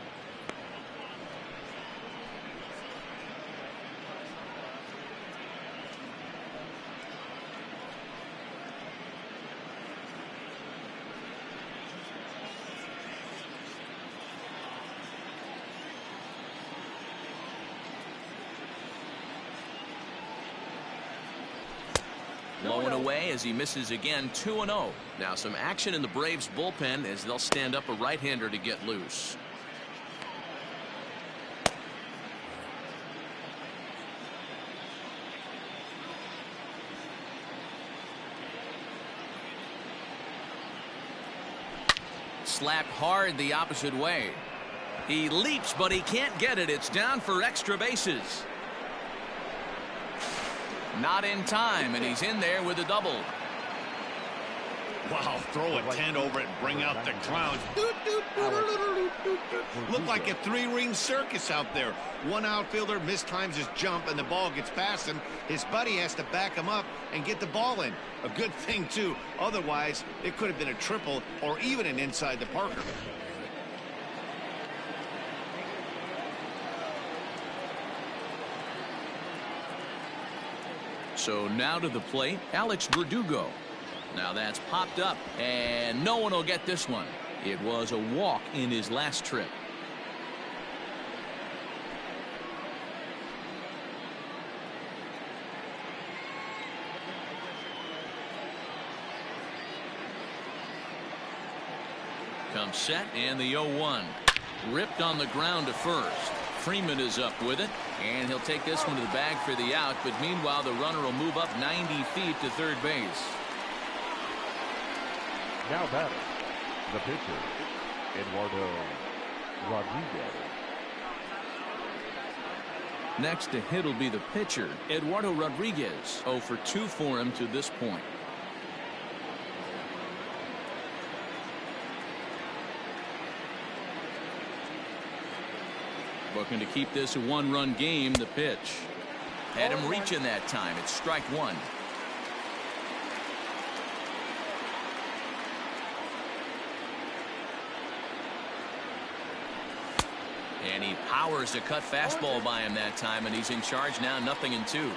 Low and away as he misses again. 2-0. Now some action in the Braves bullpen as they'll stand up a right-hander to get loose. Slapped hard the opposite way. He leaps, but he can't get it. It's down for extra bases. Not in time, and he's in there with a double. Wow, throw a tent over it and bring out the clowns. Look like a three-ring circus out there. One outfielder mistimes his jump, and the ball gets past him. His buddy has to back him up and get the ball in. A good thing, too. Otherwise, it could have been a triple or even an inside the Parker. So now to the plate, Alex Verdugo. Now that's popped up, and no one will get this one. It was a walk in his last trip. Comes set, and the 0-1. Ripped on the ground to first. Freeman is up with it, and he'll take this one to the bag for the out, but meanwhile the runner will move up 90 feet to third base. Now batting, the pitcher, Eduardo Rodriguez. Next to hit will be the pitcher, Eduardo Rodriguez. 0 for 2 for him to this point. Looking to keep this a one-run game. The pitch. Had him reaching that time. It's strike one. And he powers a cut fastball by him that time, and he's in charge now, 0-2.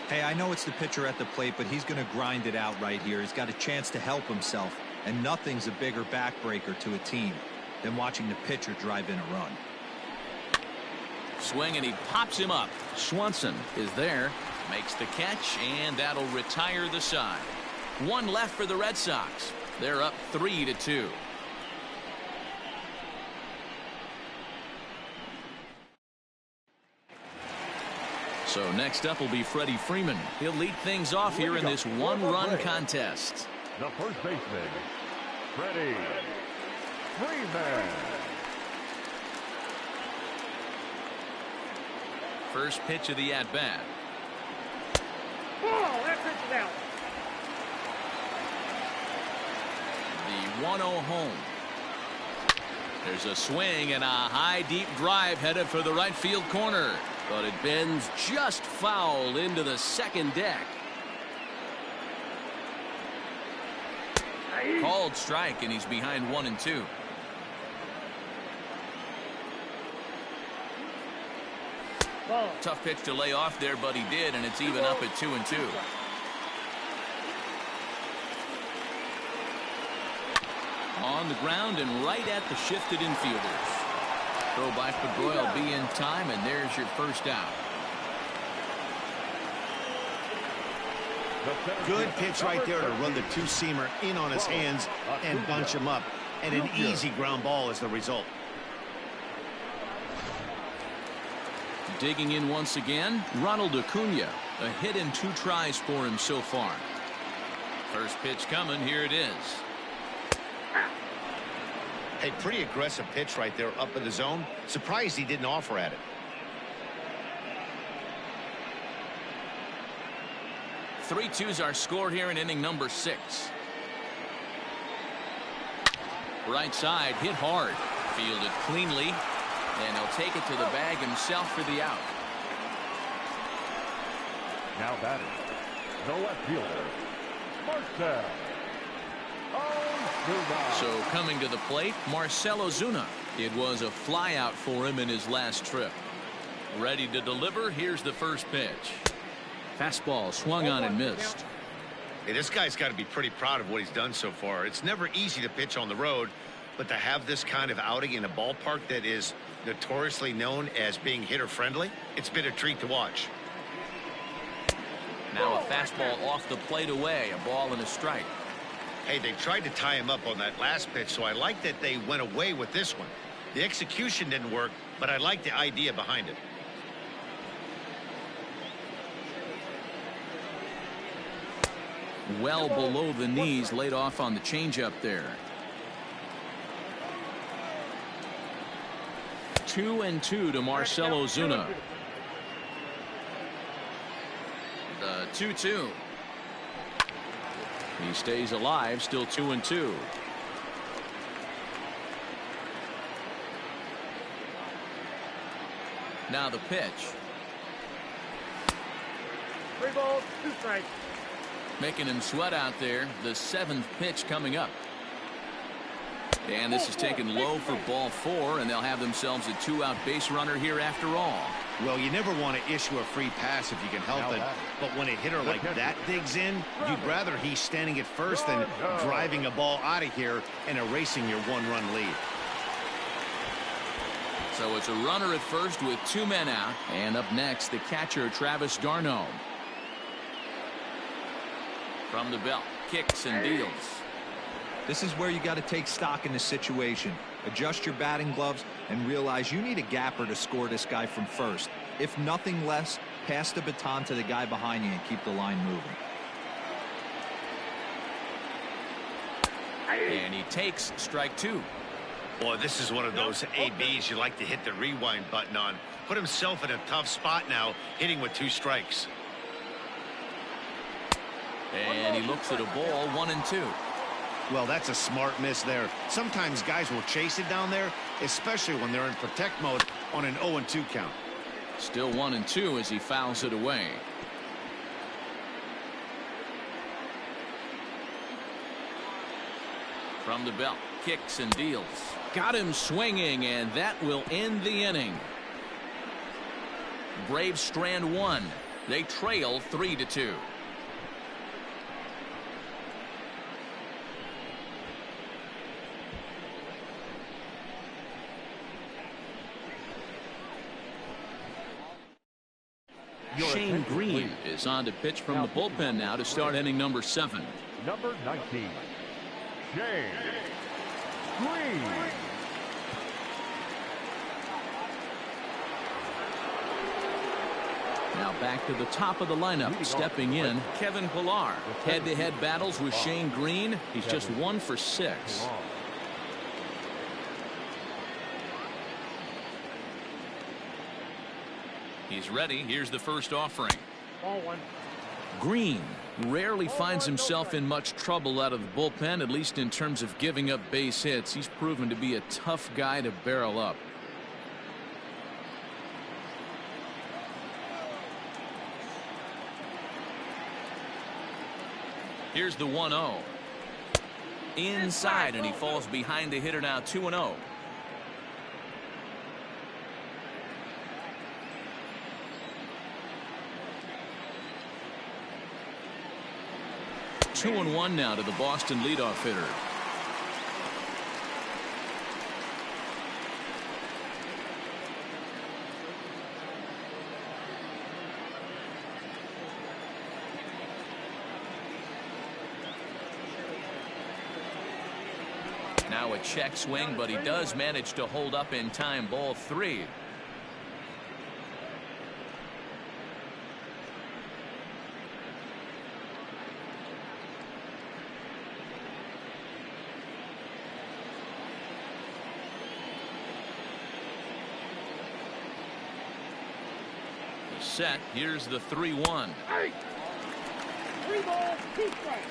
Hey, I know it's the pitcher at the plate, but he's going to grind it out right here. He's got a chance to help himself, and nothing's a bigger backbreaker to a team than watching the pitcher drive in a run. Swing, and he pops him up. Swanson is there, makes the catch, and that'll retire the side. One left for the Red Sox. They're up 3-2. So next up will be Freddie Freeman. He'll lead things off here in this one-run contest. The first baseman, Freddie Freeman. First pitch of the at-bat. Oh, that pitch is out. The 1-0 home. There's a swing and a high deep drive headed for the right field corner. But it bends just foul into the second deck. Called strike, and he's behind 1-2. Tough pitch to lay off there, but he did, and it's even up at 2-2. On the ground and right at the shifted infielders. Throw by Pedroia will be in time, and there's your first out. Good pitch right there to run the two-seamer in on his hands and bunch him up. And an easy ground ball is the result. Digging in once again, Ronald Acuna. A hit and 2 tries for him so far. First pitch coming. Here it is. Hey, pretty aggressive pitch right there up in the zone. Surprised he didn't offer at it. 3-2's our score here in inning number 6. Right side, hit hard. Fielded cleanly. And he'll take it to the bag himself for the out. Now batting, the left fielder, Marcell Ozuna. So coming to the plate, Marcell Ozuna. It was a flyout for him in his last trip. Ready to deliver. Here's the first pitch. Fastball swung on and missed. Hey, this guy's got to be pretty proud of what he's done so far. It's never easy to pitch on the road, but to have this kind of outing in a ballpark that is notoriously known as being hitter friendly, it's been a treat to watch. Now a fastball off the plate away. A ball and a strike. Hey, they tried to tie him up on that last pitch, so I like that they went away with this one. The execution didn't work, but I like the idea behind it. Well below the knees, laid off on the changeup there. 2-2 to Marcell Ozuna. The 2-2. He stays alive, still 2-2. Now the pitch. 3 balls, 2 strikes. Making him sweat out there. The 7th pitch coming up. And this is taken low for ball 4, and they'll have themselves a 2-out base runner here after all. Well, you never want to issue a free pass if you can help it, but when a hitter like that digs in, you'd rather he's standing at first than driving a ball out of here and erasing your 1-run lead. So it's a runner at first with 2 men out, and up next the catcher Travis d'Arnaud. From the belt, kicks and deals. This is where you got to take stock in the situation. Adjust your batting gloves and realize you need a gapper to score this guy from first. If nothing less, pass the baton to the guy behind you and keep the line moving. And he takes strike 2. Boy, this is one of those ABs you like to hit the rewind button on. Put himself in a tough spot now, hitting with 2 strikes. And he looks at a ball, 1-2. Well, that's a smart miss there. Sometimes guys will chase it down there, especially when they're in protect mode on an 0-2 count. Still 1-2 as he fouls it away. From the belt, kicks and deals. Got him swinging, and that will end the inning. Braves strand 1. They trail 3-2. Shane Green is on to pitch from the bullpen now to start inning number 7. Number 19, Shane Green. Now back to the top of the lineup. Stepping in, Kevin Pillar. Head-to-head battles with Shane Green. He's just 1 for 6. He's ready. Here's the first offering. Ball 1. Green rarely finds himself in much trouble out of the bullpen, at least in terms of giving up base hits. He's proven to be a tough guy to barrel up. Here's the 1-0. Inside, and he falls behind the hitter now, 2-0. 2-1 now to the Boston leadoff hitter. Now a check swing, but he does manage to hold up in time. Ball 3. Set. Here's the 3-1. 3 balls, 2 strikes.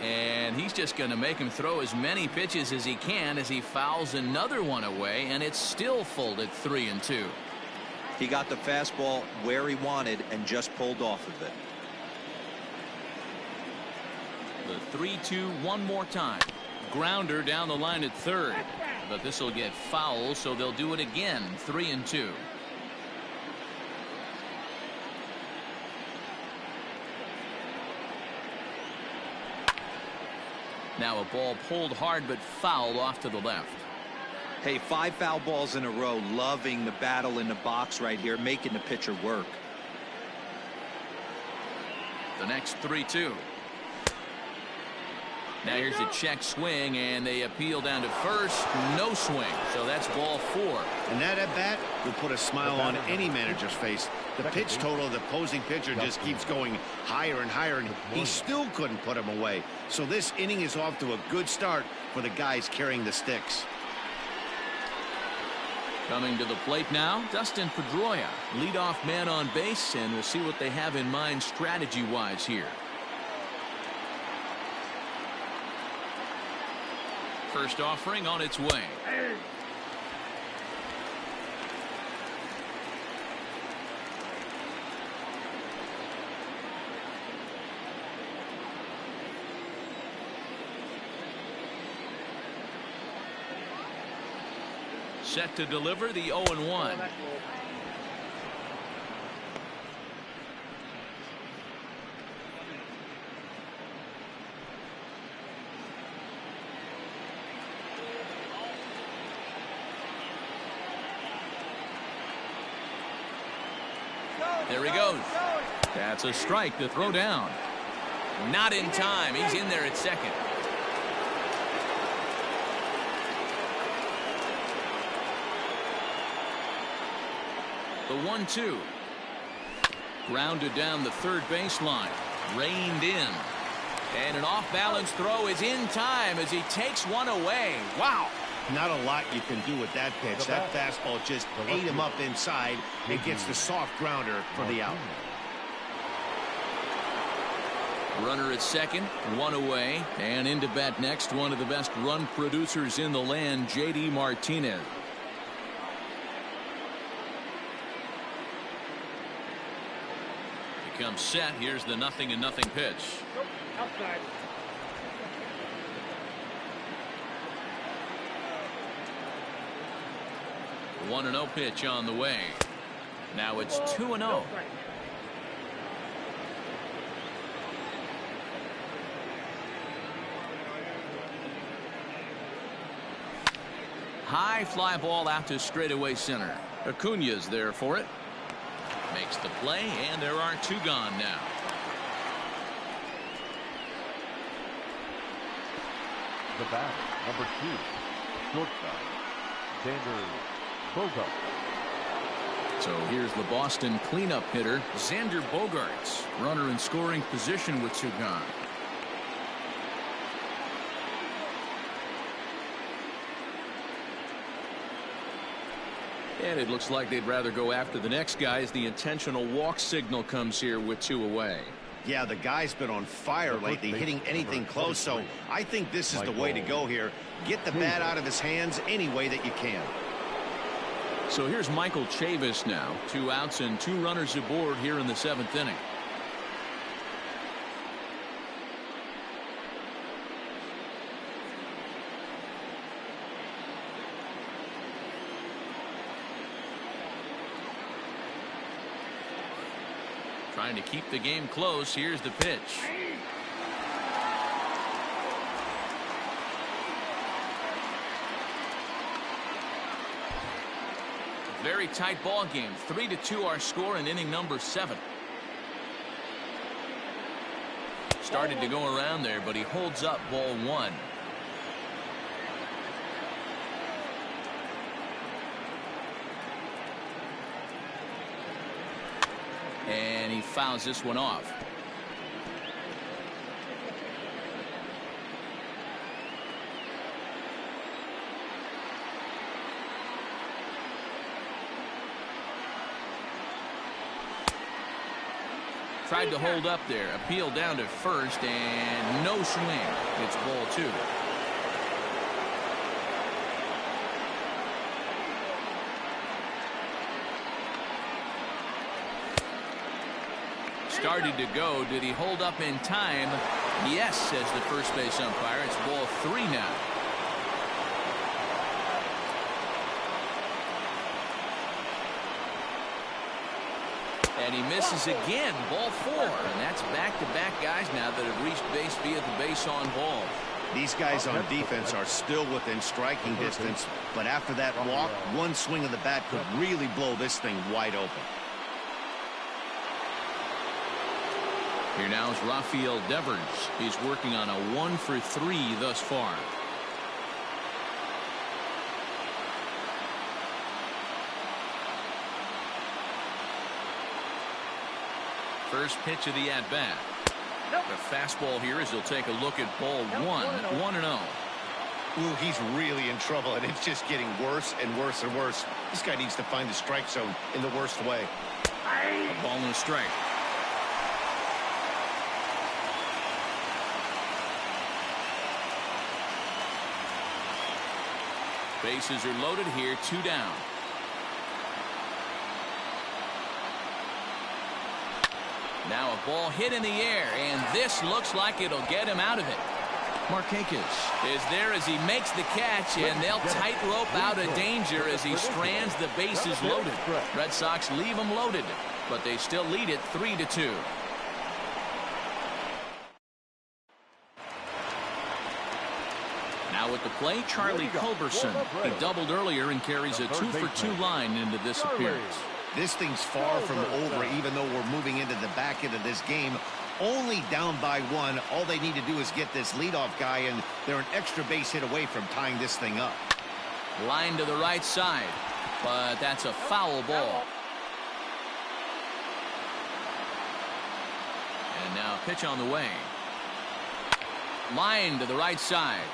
And he's just going to make him throw as many pitches as he can as he fouls another one away, and it's still folded 3-2. He got the fastball where he wanted and just pulled off of it. The 3-2 one more time. Grounder down the line at third, but this will get foul, so they'll do it again. 3-2. Now a ball pulled hard but fouled off to the left. Hey, 5 foul balls in a row. Loving the battle in the box right here, making the pitcher work. The next 3-2. Now here's a check swing, and they appeal down to first. No swing, so that's ball 4. And that at bat will put a smile on any manager's face. The pitch total of the opposing pitcher just keeps going higher and higher, and he still couldn't put him away. So this inning is off to a good start for the guys carrying the sticks. Coming to the plate now, Dustin Pedroia, leadoff man on base, and we'll see what they have in mind strategy-wise here. First offering on its way. Set to deliver the 0-1. There he goes. That's a strike to throw down. Not in time. He's in there at second. The 1-2. Grounded down the third baseline. Reined in. And an off-balance throw is in time as he takes one away. Wow. Not a lot you can do with that pitch. That fastball just ate him up inside and gets the soft grounder for the out. Runner at second, one away, and into bat next, one of the best run producers in the land, J.D. Martinez. He comes set. Here's the 0-0 pitch. Outside. The 1-0 pitch on the way. Now it's 2-0. High fly ball out to straightaway center. Acuna's there for it. Makes the play, and there are 2 gone now. The bat, number 2, shortstop, Xander Bogaerts. So here's the Boston cleanup hitter, Xander Bogaerts. Runner in scoring position with 2 gone. And it looks like they'd rather go after the next guy as the intentional walk signal comes here with 2 away. Yeah, the guy's been on fire lately, hitting anything close, so I think this is the way to go here. Get the bat out of his hands any way that you can. So here's Michael Chavis now. 2 outs and 2 runners aboard here in the 7th inning. Trying to keep the game close. Here's the pitch. Very tight ball game. 3-2 our score in inning number 7. Started to go around there, but he holds up ball 1. And he fouls this one off. Tried to hold up there. Appeal down to first, and no swing. It's ball 2. Started to go. Did he hold up in time? Yes, says the first base umpire. It's ball 3 now. And he misses again. Ball 4. And that's back-to-back guys now that have reached base via the base on ball. These guys on defense are still within striking distance, but after that walk, one swing of the bat could really blow this thing wide open. Here now is Rafael Devers. He's working on a 1 for 3 thus far. First pitch of the at-bat. The fastball here as he'll take a look at ball 1. 1-0. Ooh, he's really in trouble, and it's just getting worse and worse and worse. This guy needs to find the strike zone in the worst way. A ball and a strike. Bases are loaded here. 2 down. Now a ball hit in the air, and this looks like it'll get him out of it. Markakis is there as he makes the catch, and they'll tightrope out of danger as he strands the bases loaded. Red Sox leave them loaded, but they still lead it 3-2. Now at the plate, Charlie Culberson. He doubled earlier and carries a 2 for 2 line into this appearance. This thing's far from over, even though we're moving into the back end of this game. Only down by 1. All they need to do is get this leadoff guy, and they're an extra base hit away from tying this thing up. Line to the right side, but that's a foul ball. And now pitch on the way. Line to the right side.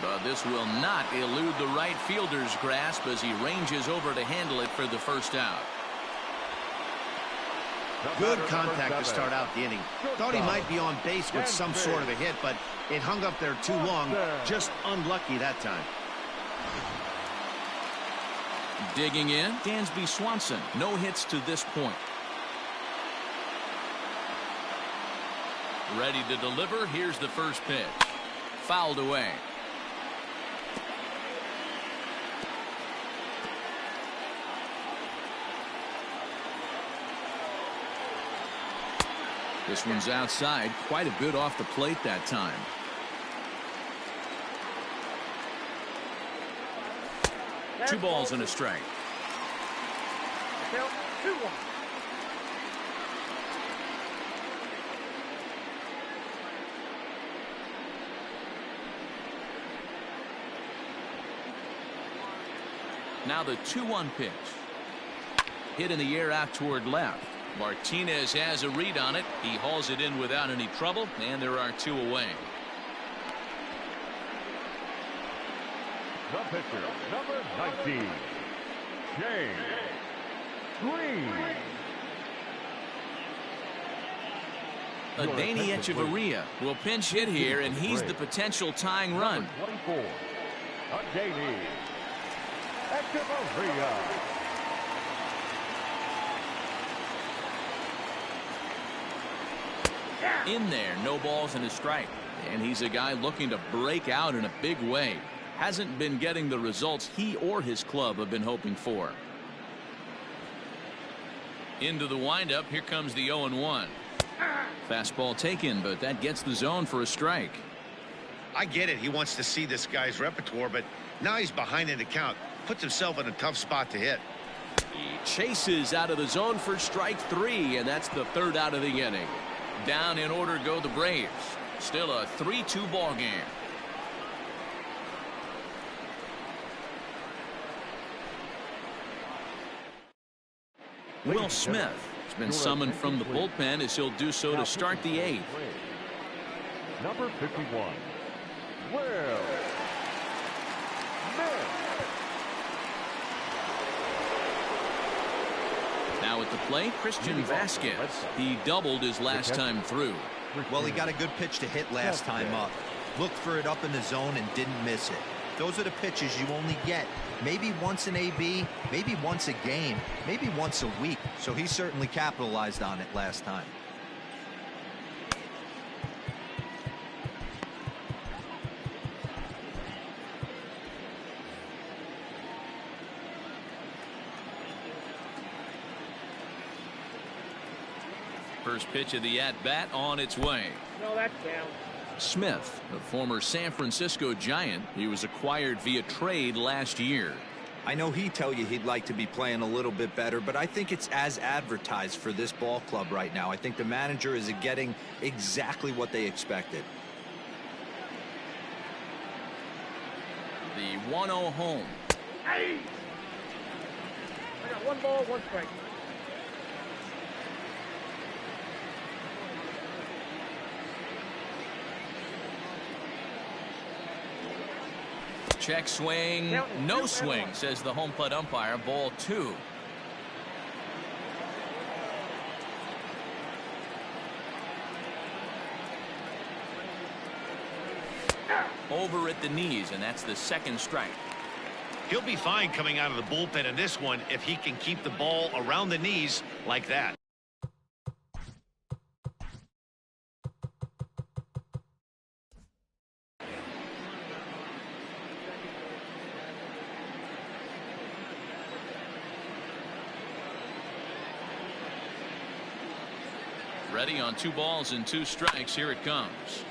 But this will not elude the right fielder's grasp as he ranges over to handle it for the first out. Good contact to start out the inning. Thought he might be on base with some sort of a hit, but it hung up there too long. Just unlucky that time. Digging in, Dansby Swanson. No hits to this point. Ready to deliver. Here's the first pitch. Fouled away. This one's outside, quite a bit off the plate that time. Two balls and a strike. 2-1. Now the 2-1 pitch. Hit in the air out toward left. Martinez has a read on it. He hauls it in without any trouble, and there are 2 away. The pitcher, number 19, James Green. Adeiny Echeverria will pinch hit here, and he's the potential tying run. 24, Adeiny Echeverria. In there, no balls and a strike. And he's a guy looking to break out in a big way. Hasn't been getting the results he or his club have been hoping for. Into the windup. Here comes the 0-1. Fastball taken, but that gets the zone for a strike. I get it. He wants to see this guy's repertoire, but now he's behind in the count. Puts himself in a tough spot to hit. He chases out of the zone for strike 3, and that's the 3rd out of the inning. Down in order go the Braves. Still a 3-2 ball game. Will Smith has been summoned from the bullpen as he'll do so to start the 8th. Number 51, Will Smith. Now at the plate, Christian Vasquez. He doubled his last time through. Well, he got a good pitch to hit last time up. Looked for it up in the zone and didn't miss it. Those are the pitches you only get maybe once an AB, maybe once a game, maybe once a week. So he certainly capitalized on it last time. First pitch of the at-bat on its way. No, that's down. Smith, the former San Francisco Giant. He was acquired via trade last year. I know he'd tell you he'd like to be playing a little bit better, but I think it's as advertised for this ball club right now. I think the manager is getting exactly what they expected. The 1-0 home. Hey! I got 1 ball, 1 strike. Check swing. No swing, says the home plate umpire. Ball 2. Over at the knees, and that's the 2nd strike. He'll be fine coming out of the bullpen in this one if he can keep the ball around the knees like that. Ready on 2 balls and 2 strikes. Here it comes.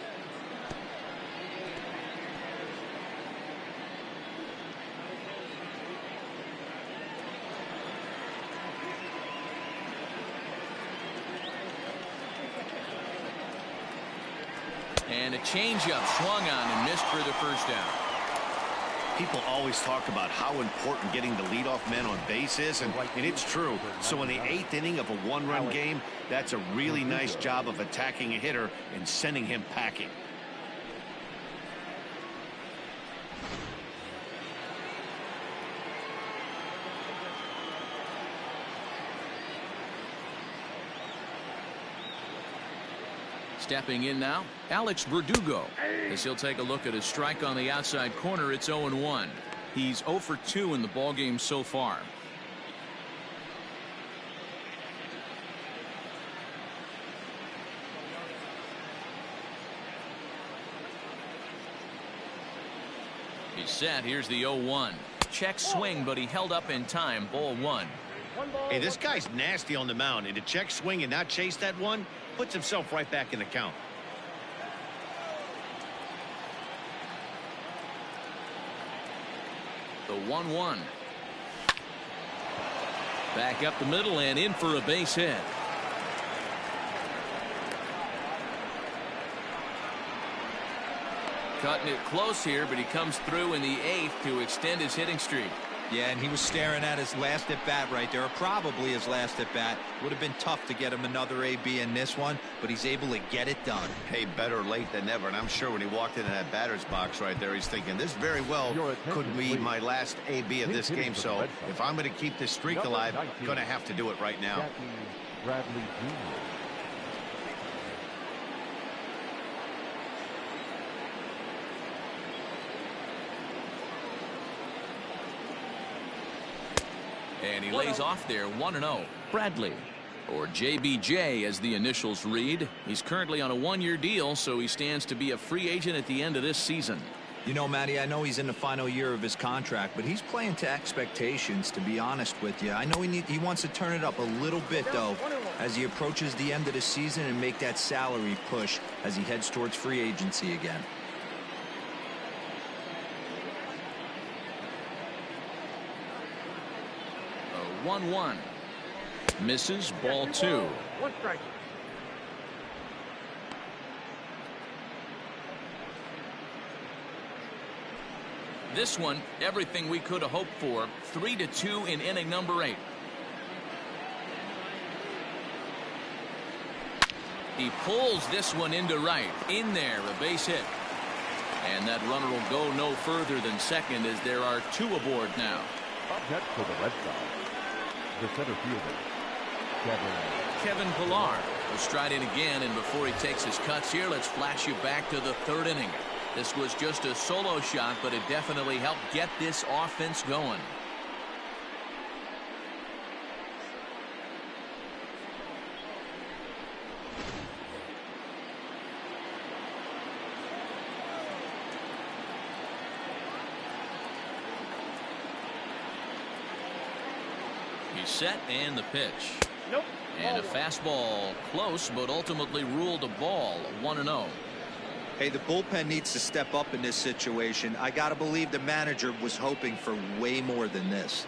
And a changeup swung on and missed for the 1st down. People always talk about how important getting the leadoff man on base is, and it's true. So in the 8th inning of a 1-run game, that's a really nice job of attacking a hitter and sending him packing. Stepping in now, Alex Verdugo, as he'll take a look at a strike on the outside corner. It's 0-1. He's 0 for 2 in the ballgame so far. He's set. Here's the 0-1. Check swing, but he held up in time. Ball 1. Hey, this guy's nasty on the mound, and to check swing and not chase that one puts himself right back in the count. The 1-1. Back up the middle and in for a base hit. Cutting it close here, but he comes through in the 8th to extend his hitting streak. Yeah, and he was staring at his last at bat right there, or probably his last at bat. Would have been tough to get him another AB in this one, but he's able to get it done. Hey, better late than never, and I'm sure when he walked into that batter's box right there, he's thinking this very well could be my last AB of this game. So if I'm going to keep this streak alive, I'm going to have to do it right now. Bradley Jr. And he lays off there 1-0. Bradley, or JBJ as the initials read. He's currently on a 1-year deal, so he stands to be a free agent at the end of this season. You know, Matty, I know he's in the final year of his contract, but he's playing to expectations, to be honest with you. I know he wants to turn it up a little bit, though, as he approaches the end of the season and make that salary push as he heads towards free agency again. A 1-1. Misses, ball 2. 1 strike. This one, everything we could have hoped for. 3-2 in inning number 8. He pulls this one into right. In there, a base hit. And that runner will go no further than second as there are 2 aboard now. Up next for the Red Sox, the center fielder, Kevin Pillar will stride in again, and before he takes his cuts here, let's flash you back to the 3rd inning. This was just a solo shot, but it definitely helped get this offense going. He's set, and the pitch. Nope. And a fastball close, but ultimately ruled a ball. 1-0. Hey, the bullpen needs to step up in this situation. I got to believe the manager was hoping for way more than this.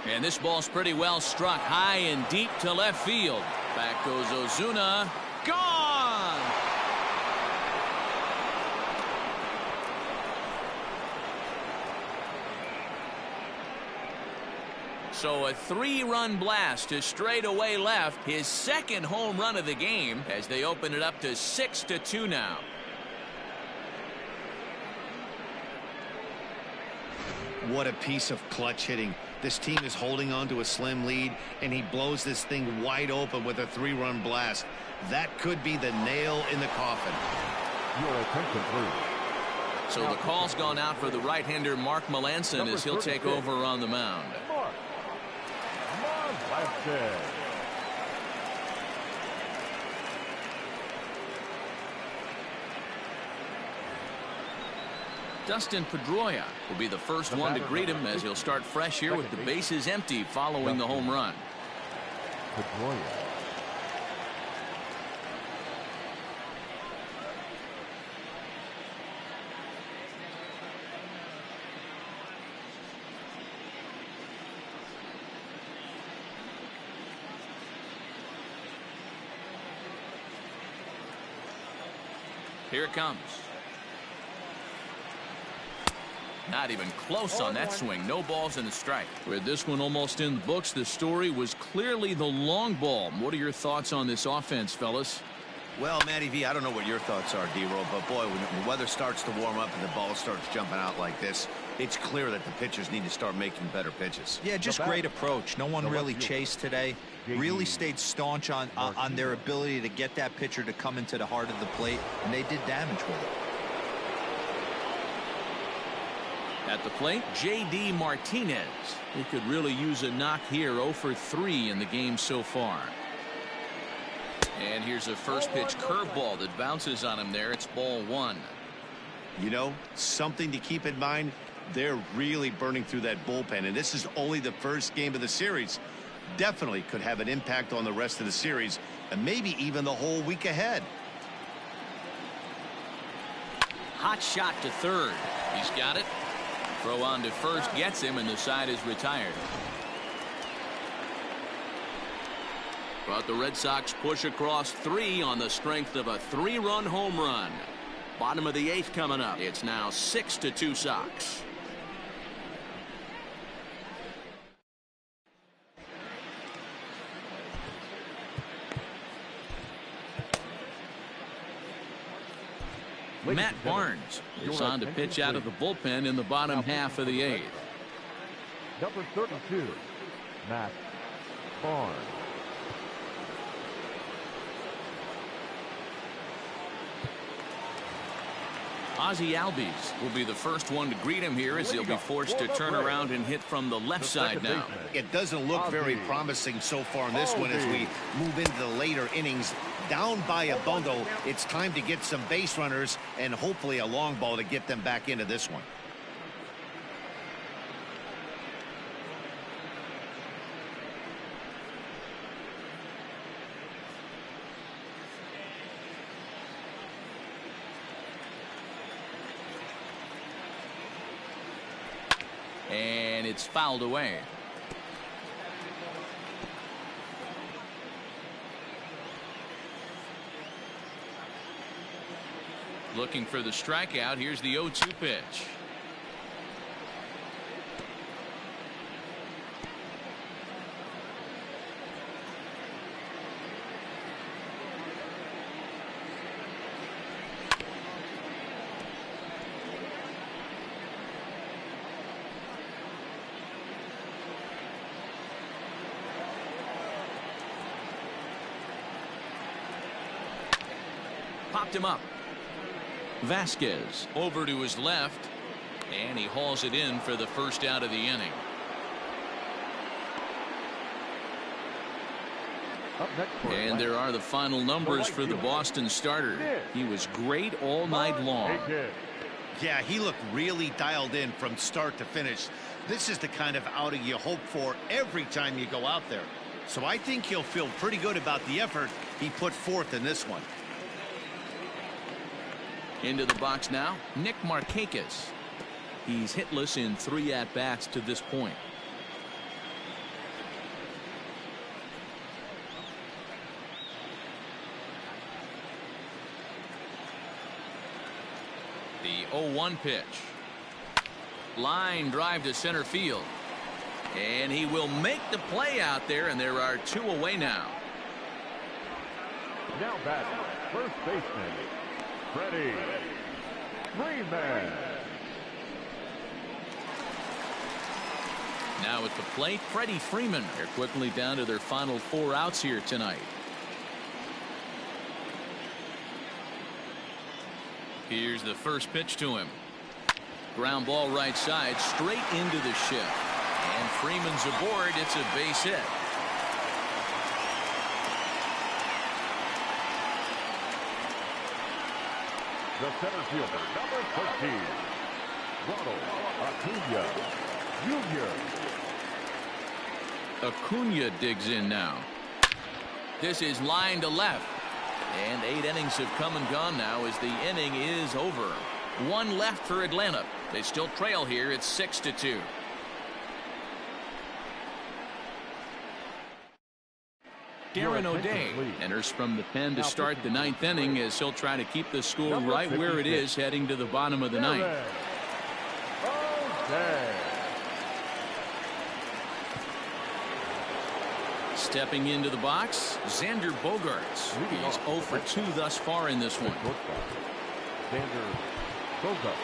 And this ball's pretty well struck high and deep to left field. Back goes Ozuna. Gone! So a 3-run blast to straightaway left, his 2nd home run of the game as they open it up to 6-2 now. What a piece of clutch hitting. This team is holding on to a slim lead, and he blows this thing wide open with a 3-run blast. That could be the nail in the coffin. your attention, please. So the call's gone out for the right-hander Mark Melancon as he'll take over on the mound. Mark Melancon. Dustin Pedroia will be the first one to greet him as he'll start fresh here with the bases empty following the home run. Pedroia. Here it comes. Not even close on that swing. No balls in the strike. With this one almost in the books, the story was clearly the long ball. What are your thoughts on this offense, fellas? Well, Matty V, I don't know what your thoughts are, D-Roll, but boy, when the weather starts to warm up and the ball starts jumping out like this, it's clear that the pitchers need to start making better pitches. Yeah, just great approach. No one really chased today. Really stayed staunch on their ability to get that pitcher to come into the heart of the plate, and they did damage with it. At the plate, J.D. Martinez. He could really use a knock here. 0 for 3 in the game so far. And here's a first pitch curveball that bounces on him there. It's ball 1. You know, something to keep in mind, they're really burning through that bullpen, and this is only the first game of the series. Definitely could have an impact on the rest of the series, and maybe even the whole week ahead. Hot shot to third. He's got it. Throw on to first gets him, and the side is retired. But the Red Sox push across 3 on the strength of a 3-run home run. Bottom of the 8th coming up. It's now 6-2 Sox. Matt Barnes is on to pitch out of the bullpen in the bottom half of the 8th. Number 32, Matt Barnes. Ozzie Albies will be the first one to greet him here as he'll be forced to turn around and hit from the left side now. It doesn't look very promising so far in this one as we move into the later innings. Down by a bundle, it's time to get some base runners and hopefully a long ball to get them back into this one. And it's fouled away. Looking for the strikeout. Here's the 0-2 pitch. Popped him up. Vasquez over to his left, and he hauls it in for the first out of the inning. And there are the final numbers for the Boston starter. He was great all night long. Yeah, he looked really dialed in from start to finish. This is the kind of outing you hope for every time you go out there. So I think he'll feel pretty good about the effort he put forth in this one. Into the box now, Nick Markakis. He's hitless in 3 at-bats to this point. The 0-1 pitch. Line drive to center field. And he will make the play out there, and there are 2 away now. Now batting, first baseman, Freddie Freeman. Now at the plate, Freddie Freeman. They're quickly down to their final 4 outs here tonight. Here's the first pitch to him. Ground ball right side, straight into the shift. And Freeman's aboard. It's a base hit. The center fielder, number 13, Ronald Acuna Jr. Acuna digs in now. This is line to left. And 8 innings have come and gone now as the inning is over. 1 left for Atlanta. They still trail here. It's 6-2. Darren O'Day enters from the pen to start the 9th inning as he'll try to keep the score right where it is heading to the bottom of the 9th. Stepping into the box, Xander Bogaerts. He's 0 for 2 thus far in this one. Xander Bogaerts.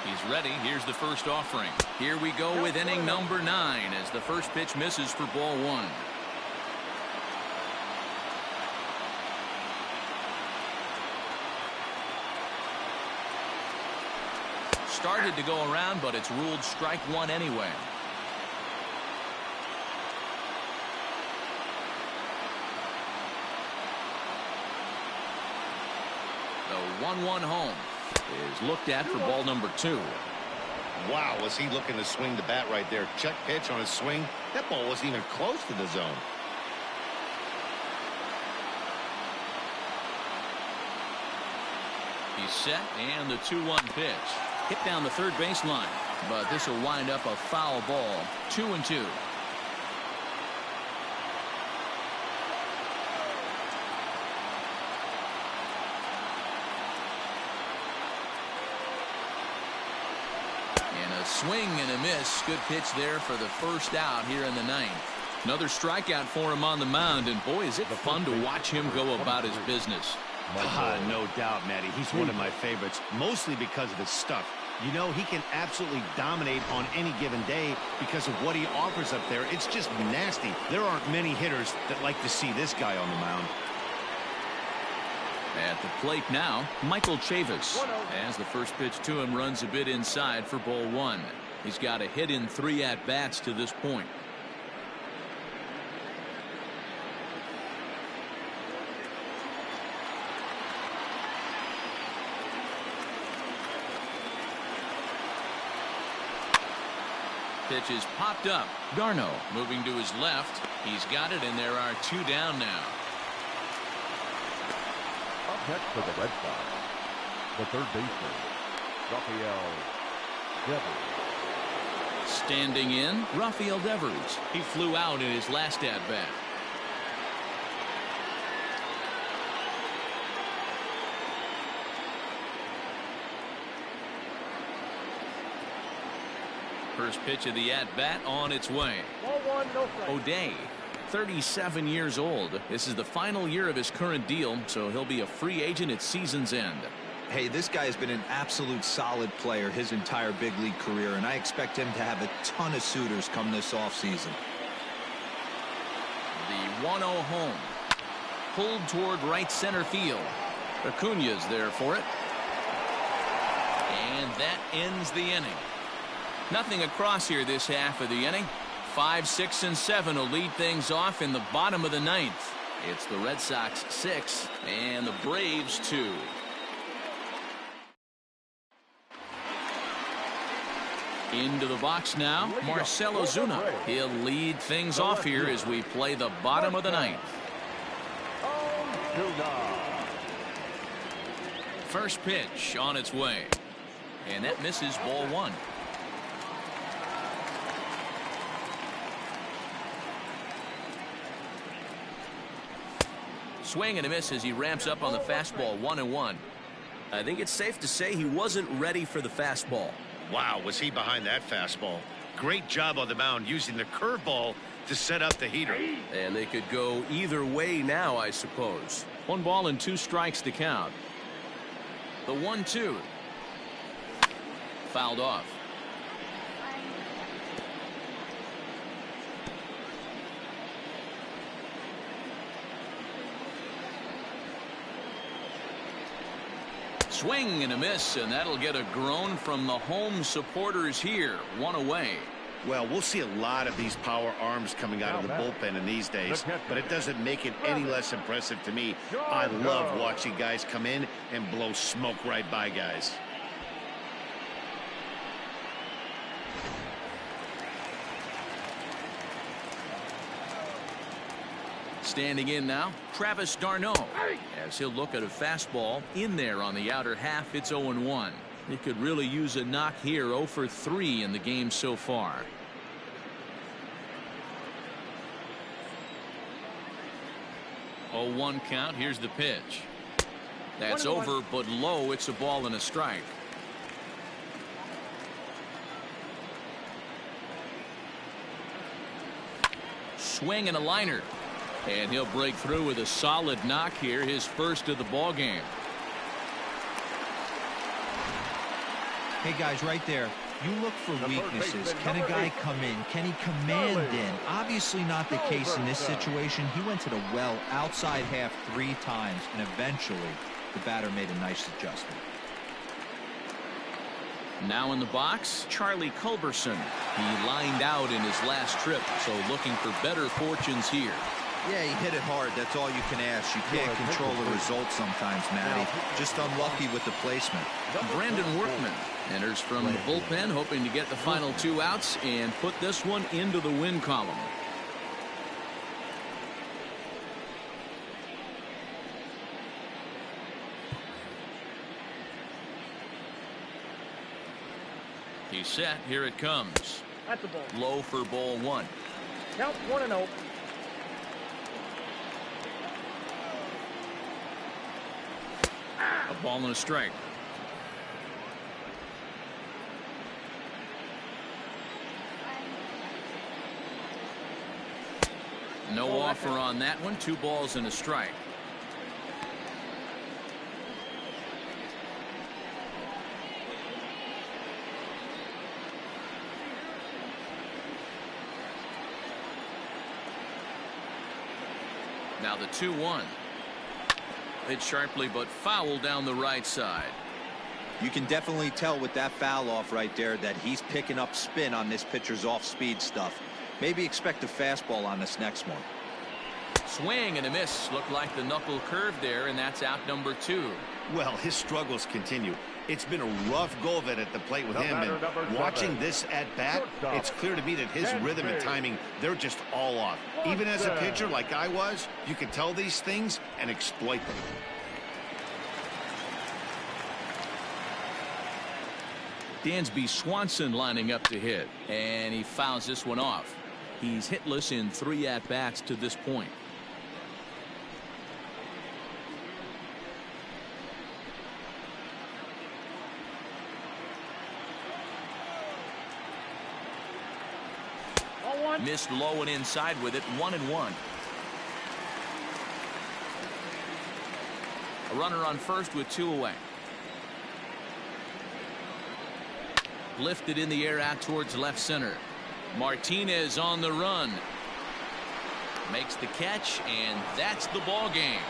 He's ready. Here's the first offering. Here we go with inning number 9 as the first pitch misses for ball 1. Started to go around, but it's ruled strike 1 anyway. The 1-1 home is looked at for ball number 2. Wow, was he looking to swing the bat right there. Check pitch on his swing. That ball wasn't even close to the zone. He's set, and the 2-1 pitch. Hit down the third baseline, but this will wind up a foul ball. 2-2. And a swing and a miss. Good pitch there for the first out here in the 9th. Another strikeout for him on the mound, and boy, is it fun to watch him go about his business. No doubt, Matty. He's one of my favorites, mostly because of his stuff. You know, he can absolutely dominate on any given day because of what he offers up there. It's just nasty. There aren't many hitters that like to see this guy on the mound. At the plate now, Michael Chavis. As the first pitch to him runs a bit inside for ball one. He's got a hit in 3 at-bats to this point. Pitch is popped up. Darno moving to his left. He's got it, and there are 2 down now. Up next for the Red Sox, the third baseman, Rafael Devers. Standing in, Rafael Devers. He flew out in his last at-bat. First pitch of the at-bat on its way. Ball 1, no strike. O'Day, 37 years old. This is the final year of his current deal, so he'll be a free agent at season's end. Hey, this guy has been an absolute solid player his entire big league career, and I expect him to have a ton of suitors come this offseason. The 1-0 home. Pulled toward right center field. Acuña's there for it. And that ends the inning. Nothing across here this half of the inning. 5, 6, and 7 will lead things off in the bottom of the 9th. It's the Red Sox 6 and the Braves 2. Into the box now, Marcell Ozuna. He'll lead things off here as we play the bottom of the 9th. First pitch on its way. And that misses ball 1. Swing and a miss as he ramps up on the fastball. 1-1. I think it's safe to say he wasn't ready for the fastball. Wow, was he behind that fastball. Great job on the mound using the curveball to set up the heater. And they could go either way now, I suppose. 1 ball and 2 strikes to count. The 1-2. Fouled off. Swing and a miss, and that'll get a groan from the home supporters here. 1 away. Well, we'll see a lot of these power arms coming out of the bullpen in these days, but it doesn't make it any less impressive to me. I love watching guys come in and blow smoke right by guys. Standing in now, Travis d'Arnaud. As he'll look at a fastball in there on the outer half, it's 0-1. He could really use a knock here. 0 for 3 in the game so far. Oh, 1 count. Here's the pitch. That's over, but low. It's a ball and a strike. Swing and a liner. And he'll break through with a solid knock here, his first of the ball game. Hey guys, right there, you look for weaknesses. Can a guy come in? Can he command in? Obviously not the case in this situation. He went to the well outside half 3 times, and eventually the batter made a nice adjustment. Now in the box, Charlie Culberson. He lined out in his last trip, so looking for better fortunes here. Yeah, he hit it hard. That's all you can ask. You can't control the result sometimes, Matty. Just unlucky with the placement. Brandon Workman enters from the bullpen, hoping to get the final 2 outs and put this one into the win column. He's set. Here it comes. That's a ball. Low for ball 1. Count 1-0. A ball and a strike. No offer on that one. 2 balls and a strike. Now the 2-1. Hit sharply but foul down the right side. You can definitely tell with that foul off right there that he's picking up spin on this pitcher's off-speed stuff. Maybe expect a fastball on this next one. Swing and a miss. Looked like the knuckle curve there, and that's out number 2. Well, his struggles continue. It's been a rough go of it at the plate with him, and watching this at bat, it's clear to me that his rhythm and timing, they're just all off. Even as a pitcher like I was, you can tell these things and exploit them. Dansby Swanson lining up to hit, and he fouls this one off. He's hitless in 3 at-bats to this point. Missed low and inside with it. 1-1. A runner on first with 2 away. Lifted in the air out towards left center. Martinez on the run. Makes the catch, and that's the ball game.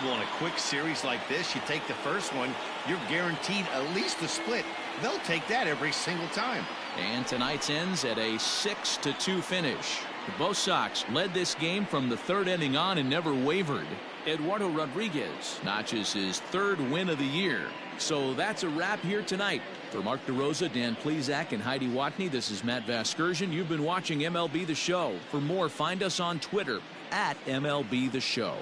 Well, in a quick series like this, you take the first one, you're guaranteed at least a split. They'll take that every single time. And tonight's ends at a 6-2 finish. The Bo Sox led this game from the 3rd inning on and never wavered. Eduardo Rodriguez notches his 3rd win of the year. So that's a wrap here tonight. For Mark DeRosa, Dan Plesac, and Heidi Watney, this is Matt Vasgersian. You've been watching MLB The Show. For more, find us on Twitter at MLB The Show.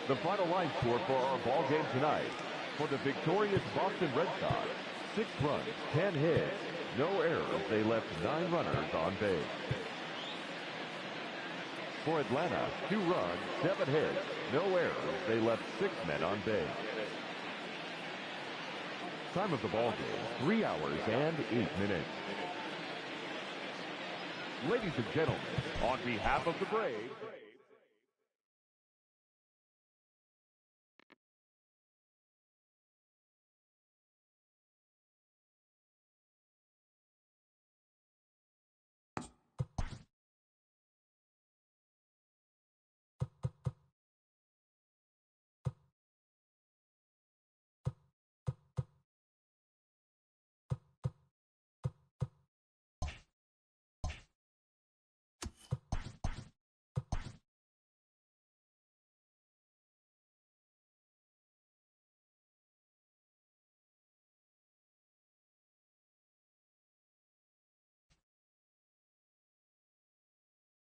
The final line score for our ball game tonight. For the victorious Boston Red Sox, 6 runs, 10 hits, no errors. They left 9 runners on base. For Atlanta, 2 runs, 7 hits, no errors. They left 6 men on base. Time of the ball game, 3 hours and 8 minutes. Ladies and gentlemen, on behalf of the Braves.